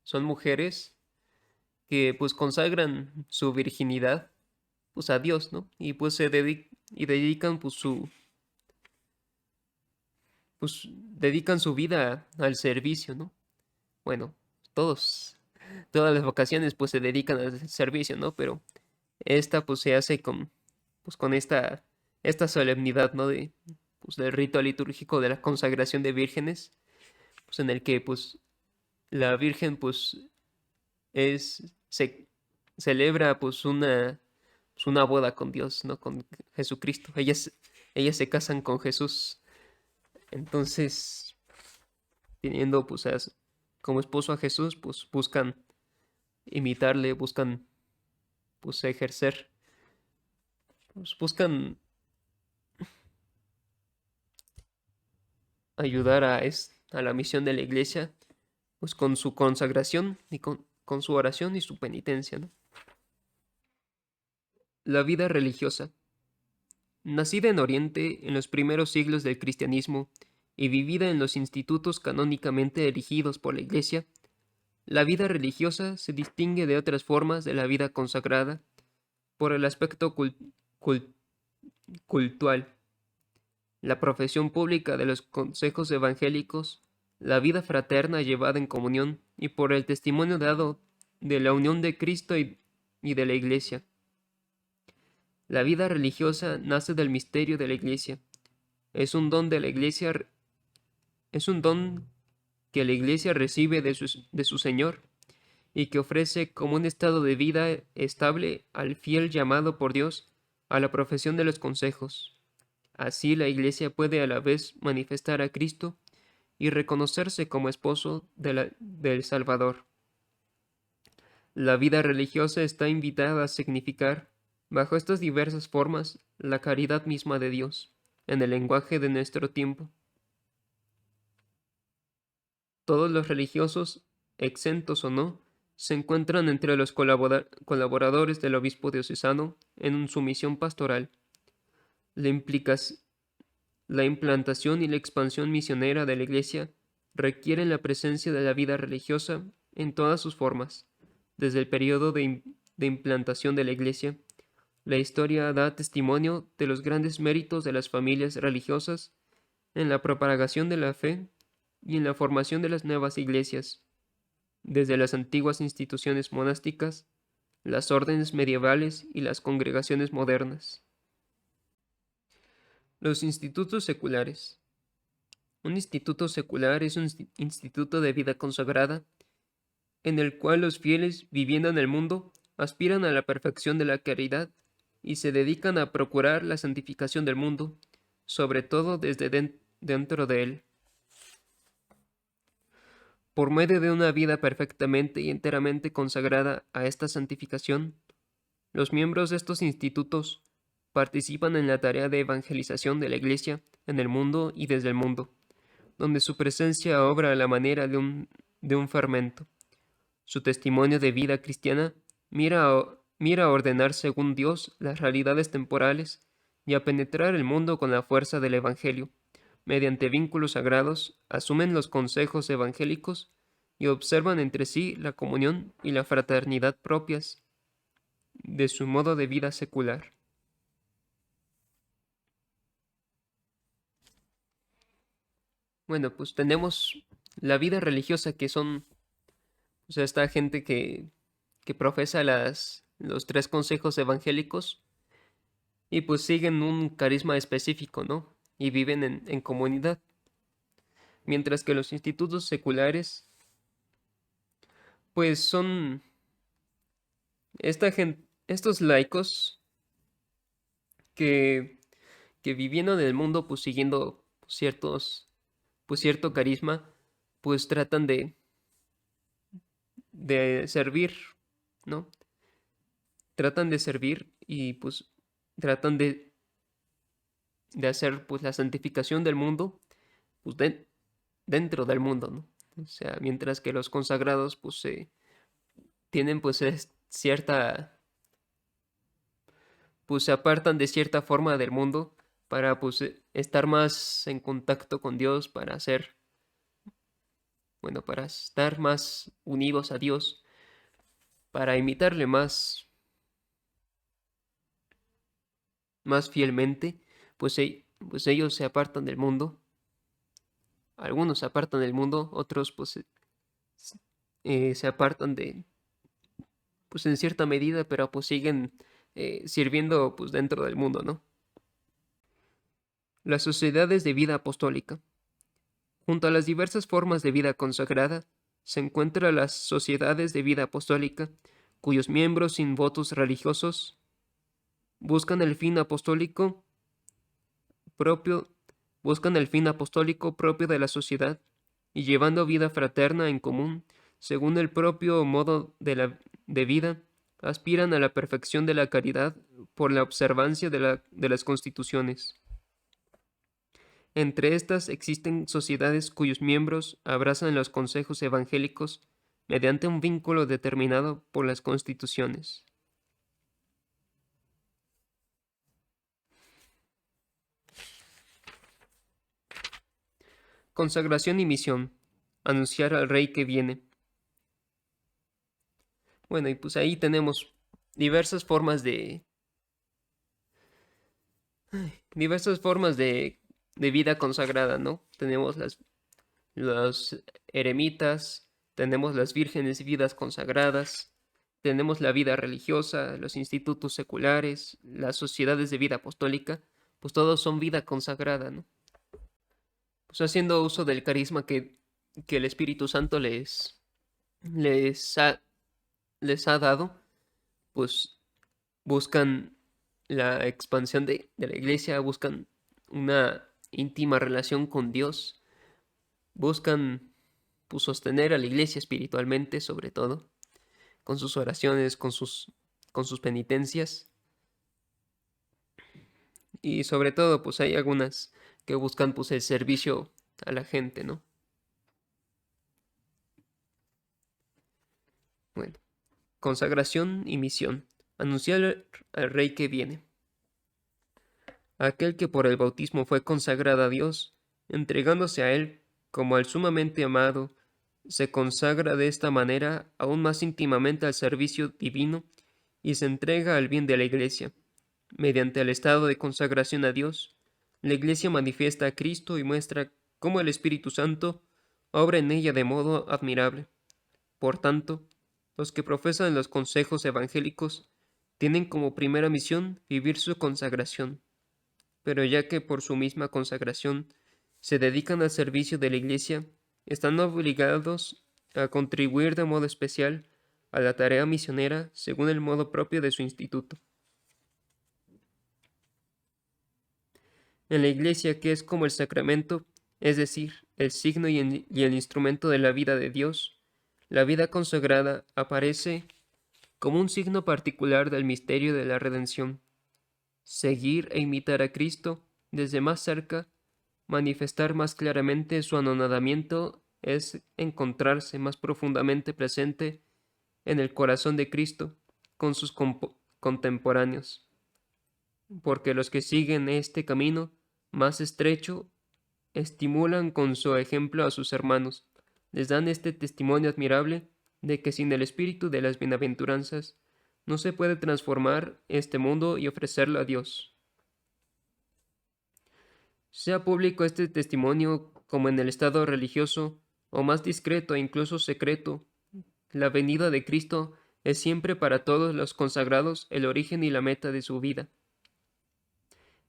son mujeres que pues consagran su virginidad, pues a Dios, ¿no? Y pues dedican dedican su vida al servicio, ¿no? Bueno, todas las vocaciones pues se dedican al servicio, ¿no? Pero esta pues se hace con esta solemnidad, ¿no? Pues del rito litúrgico de la consagración de vírgenes, pues en el que pues la Virgen pues se celebra pues una boda con Dios, ¿no? Con Jesucristo. Ellas se casan con Jesús. Entonces, teniendo pues como esposo a Jesús, pues buscan imitarle, buscan pues ejercer, pues buscan ayudar a la misión de la iglesia, pues con su consagración y con su oración y su penitencia, ¿no? La vida religiosa. Nacida en Oriente en los primeros siglos del cristianismo y vivida en los institutos canónicamente erigidos por la Iglesia, la vida religiosa se distingue de otras formas de la vida consagrada por el aspecto cultual, la profesión pública de los consejos evangélicos, la vida fraterna llevada en comunión y por el testimonio dado de la unión de Cristo y de la Iglesia. La vida religiosa nace del misterio de la Iglesia. Es un don de la Iglesia, es un don que la Iglesia recibe de su Señor y que ofrece como un estado de vida estable al fiel llamado por Dios a la profesión de los consejos. Así la Iglesia puede a la vez manifestar a Cristo y reconocerse como esposo del Salvador. La vida religiosa está invitada a significar, bajo estas diversas formas, la caridad misma de Dios, en el lenguaje de nuestro tiempo. Todos los religiosos, exentos o no, se encuentran entre los colaboradores del obispo diocesano en su misión pastoral. La implantación y la expansión misionera de la Iglesia requieren la presencia de la vida religiosa en todas sus formas. Desde el periodo de implantación de la Iglesia, la historia da testimonio de los grandes méritos de las familias religiosas en la propagación de la fe y en la formación de las nuevas iglesias. Desde las antiguas instituciones monásticas, las órdenes medievales y las congregaciones modernas. Los institutos seculares. Un instituto secular es un instituto de vida consagrada en el cual los fieles, viviendo en el mundo, aspiran a la perfección de la caridad y se dedican a procurar la santificación del mundo, sobre todo desde dentro de él. Por medio de una vida perfectamente y enteramente consagrada a esta santificación, los miembros de estos institutos participan en la tarea de evangelización de la Iglesia en el mundo y desde el mundo, donde su presencia obra a la manera de un fermento. Su testimonio de vida cristiana mira a ordenar según Dios las realidades temporales y a penetrar el mundo con la fuerza del Evangelio. Mediante vínculos sagrados, asumen los consejos evangélicos y observan entre sí la comunión y la fraternidad propias de su modo de vida secular. Bueno, pues tenemos la vida religiosa, que son, o sea, esta gente que profesa los tres consejos evangélicos y pues siguen un carisma específico, ¿no? Y viven en comunidad. Mientras que los institutos seculares, pues son estos laicos que, que viviendo en el mundo, pues siguiendo pues cierto carisma, pues tratan de servir, ¿no? Tratan de servir y pues tratan de hacer pues la santificación del mundo, pues dentro del mundo, ¿no? O sea, mientras que los consagrados pues tienen pues pues se apartan de cierta forma del mundo para pues estar más en contacto con Dios, para estar más unidos a Dios, para imitarle más fielmente, pues ellos se apartan del mundo. Algunos se apartan del mundo, otros pues se apartan pues en cierta medida, pero pues siguen sirviendo pues dentro del mundo, ¿no? Las sociedades de vida apostólica. Junto a las diversas formas de vida consagrada, se encuentran las sociedades de vida apostólica, cuyos miembros sin votos religiosos buscan el fin apostólico propio, buscan el fin apostólico propio de la sociedad y llevando vida fraterna en común, según el propio modo de vida, aspiran a la perfección de la caridad por la observancia de las constituciones. Entre estas existen sociedades cuyos miembros abrazan los consejos evangélicos mediante un vínculo determinado por las constituciones. Consagración y misión. Anunciar al Rey que viene. Bueno, y pues ahí tenemos diversas formas de vida consagrada, ¿no? Tenemos los eremitas, tenemos las vírgenes y vidas consagradas, tenemos la vida religiosa, los institutos seculares, las sociedades de vida apostólica, pues todos son vida consagrada, ¿no? Pues haciendo uso del carisma que el Espíritu Santo les ha dado, pues buscan la expansión de la iglesia, buscan una íntima relación con Dios, buscan pues, sostener a la iglesia espiritualmente, sobre todo, con sus oraciones, con sus penitencias, y sobre todo, pues hay algunas que buscan pues el servicio a la gente, ¿no? Bueno, consagración y misión. Anunciar al Rey que viene. Aquel que por el bautismo fue consagrado a Dios, entregándose a Él como al sumamente amado, se consagra de esta manera aún más íntimamente al servicio divino y se entrega al bien de la Iglesia. Mediante el estado de consagración a Dios, la Iglesia manifiesta a Cristo y muestra cómo el Espíritu Santo obra en ella de modo admirable. Por tanto, los que profesan los consejos evangélicos tienen como primera misión vivir su consagración, pero ya que por su misma consagración se dedican al servicio de la Iglesia, están obligados a contribuir de modo especial a la tarea misionera según el modo propio de su instituto. En la Iglesia, que es como el sacramento, es decir, el signo y el instrumento de la vida de Dios, la vida consagrada aparece como un signo particular del misterio de la redención. Seguir e imitar a Cristo desde más cerca, manifestar más claramente su anonadamiento, es encontrarse más profundamente presente en el corazón de Cristo con sus contemporáneos, porque los que siguen este camino más estrecho estimulan con su ejemplo a sus hermanos, les dan este testimonio admirable de que sin el espíritu de las bienaventuranzas no se puede transformar este mundo y ofrecerlo a Dios. Sea público este testimonio como en el estado religioso, o más discreto e incluso secreto, la venida de Cristo es siempre para todos los consagrados el origen y la meta de su vida.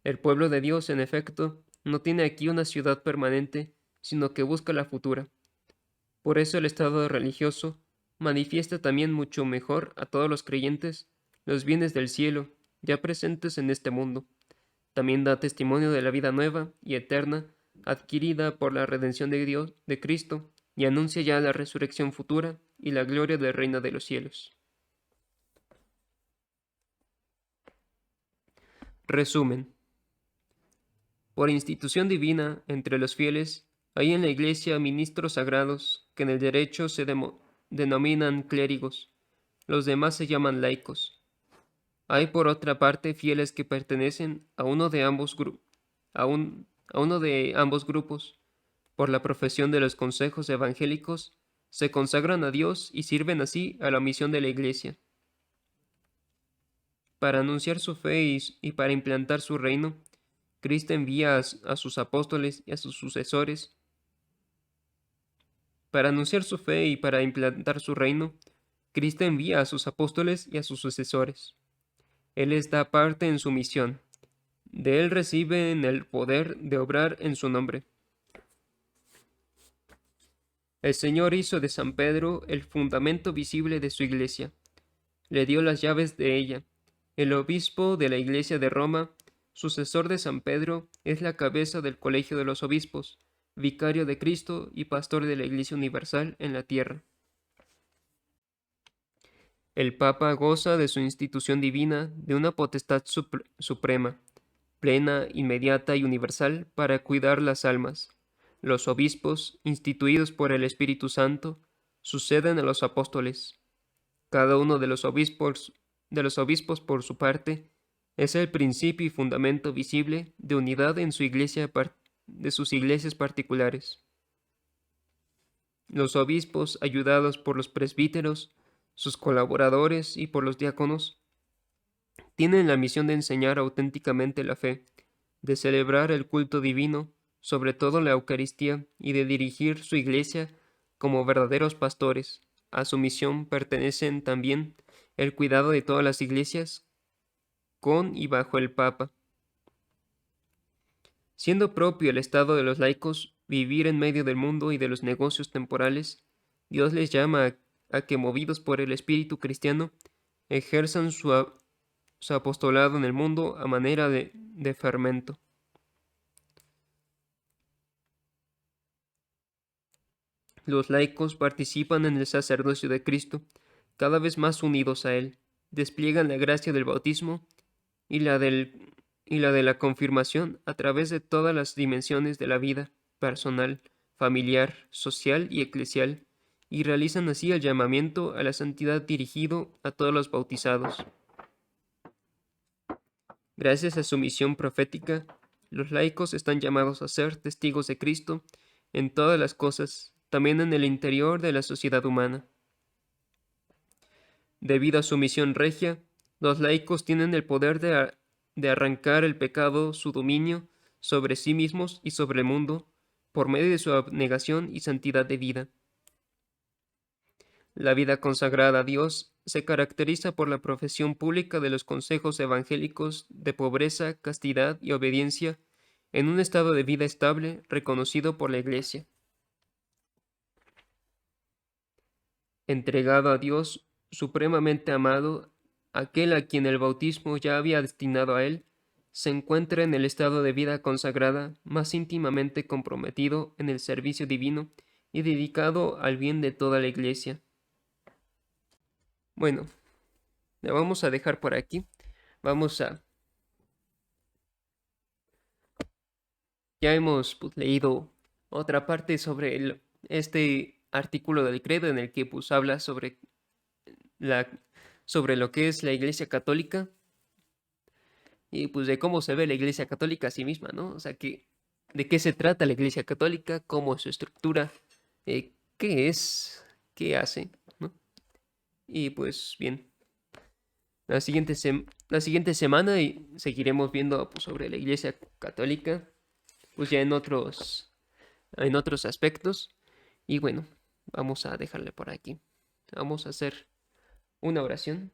El pueblo de Dios, en efecto, no tiene aquí una ciudad permanente, sino que busca la futura. Por eso el estado religioso manifiesta también mucho mejor a todos los creyentes los bienes del cielo, ya presentes en este mundo. También da testimonio de la vida nueva y eterna, adquirida por la redención de Dios, de Cristo, y anuncia ya la resurrección futura y la gloria del reino de los cielos. Resumen. Por institución divina, entre los fieles, hay en la Iglesia ministros sagrados que en el derecho se denominan clérigos, los demás se llaman laicos. Hay por otra parte fieles que pertenecen a uno de ambos, a uno de ambos grupos. Por la profesión de los consejos evangélicos, se consagran a Dios y sirven así a la misión de la Iglesia. Para anunciar su fe y para implantar su reino, Cristo envía a sus apóstoles y a sus sucesores. Para anunciar su fe y para implantar su reino, Cristo envía a sus apóstoles y a sus sucesores. Él les da parte en su misión. De Él reciben el poder de obrar en su nombre. El Señor hizo de San Pedro el fundamento visible de su iglesia. Le dio las llaves de ella. El obispo de la iglesia de Roma, sucesor de San Pedro, es la cabeza del colegio de los obispos, vicario de Cristo y pastor de la Iglesia Universal en la tierra. El Papa goza de su institución divina de una potestad suprema, plena, inmediata y universal para cuidar las almas. Los obispos, instituidos por el Espíritu Santo, suceden a los apóstoles. Cada uno de los obispos por su parte es el principio y fundamento visible de unidad en su iglesia de sus iglesias particulares. Los obispos, ayudados por los presbíteros, sus colaboradores y por los diáconos, tienen la misión de enseñar auténticamente la fe, de celebrar el culto divino, sobre todo la Eucaristía, y de dirigir su iglesia como verdaderos pastores. A su misión pertenecen también el cuidado de todas las iglesias con y bajo el Papa. Siendo propio el estado de los laicos vivir en medio del mundo y de los negocios temporales, Dios les llama a que, movidos por el espíritu cristiano, ejerzan su su apostolado en el mundo a manera de fermento. Los laicos participan en el sacerdocio de Cristo, cada vez más unidos a Él, despliegan la gracia del bautismo y la de la confirmación a través de todas las dimensiones de la vida, personal, familiar, social y eclesial, y realizan así el llamamiento a la santidad dirigido a todos los bautizados. Gracias a su misión profética, los laicos están llamados a ser testigos de Cristo en todas las cosas, también en el interior de la sociedad humana. Debido a su misión regia, los laicos tienen el poder de arrancar el pecado su dominio sobre sí mismos y sobre el mundo por medio de su abnegación y santidad de vida. La vida consagrada a Dios se caracteriza por la profesión pública de los consejos evangélicos de pobreza, castidad y obediencia en un estado de vida estable reconocido por la Iglesia. Entregado a Dios, supremamente amado, aquel a quien el bautismo ya había destinado a él, se encuentra en el estado de vida consagrada más íntimamente comprometido en el servicio divino y dedicado al bien de toda la Iglesia. Bueno, la vamos a dejar por aquí. Ya hemos leído otra parte sobre este artículo del credo en el que habla la, sobre lo que es la Iglesia Católica y de cómo se ve la Iglesia Católica a sí misma, ¿no? O sea, de qué se trata la Iglesia Católica, cómo es su estructura, qué es, qué hace, ¿no? Y bien, la siguiente semana seguiremos viendo sobre la Iglesia Católica, ya en otros aspectos. Y bueno, vamos a dejarle por aquí. Vamos a hacer una oración.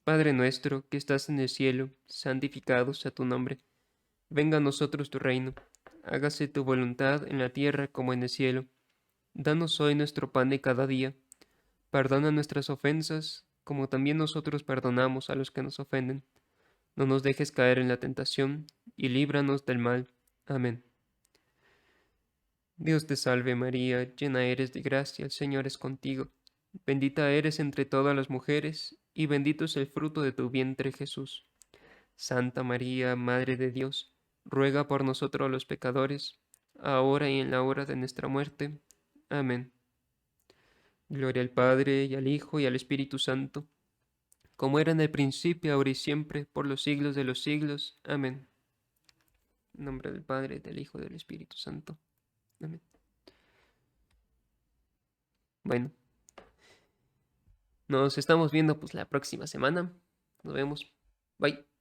Padre nuestro que estás en el cielo, santificado sea tu nombre. Venga a nosotros tu reino. Hágase tu voluntad en la tierra como en el cielo. Danos hoy nuestro pan de cada día. Perdona nuestras ofensas, como también nosotros perdonamos a los que nos ofenden. No nos dejes caer en la tentación, y líbranos del mal. Amén. Dios te salve María, llena eres de gracia, el Señor es contigo. Bendita eres entre todas las mujeres, y bendito es el fruto de tu vientre Jesús. Santa María, Madre de Dios, ruega por nosotros los pecadores, ahora y en la hora de nuestra muerte. Amén. Gloria al Padre, y al Hijo, y al Espíritu Santo, como era en el principio, ahora y siempre, por los siglos de los siglos. Amén. En nombre del Padre, del Hijo, y del Espíritu Santo. Amén. Bueno, nos estamos viendo la próxima semana. Nos vemos. Bye.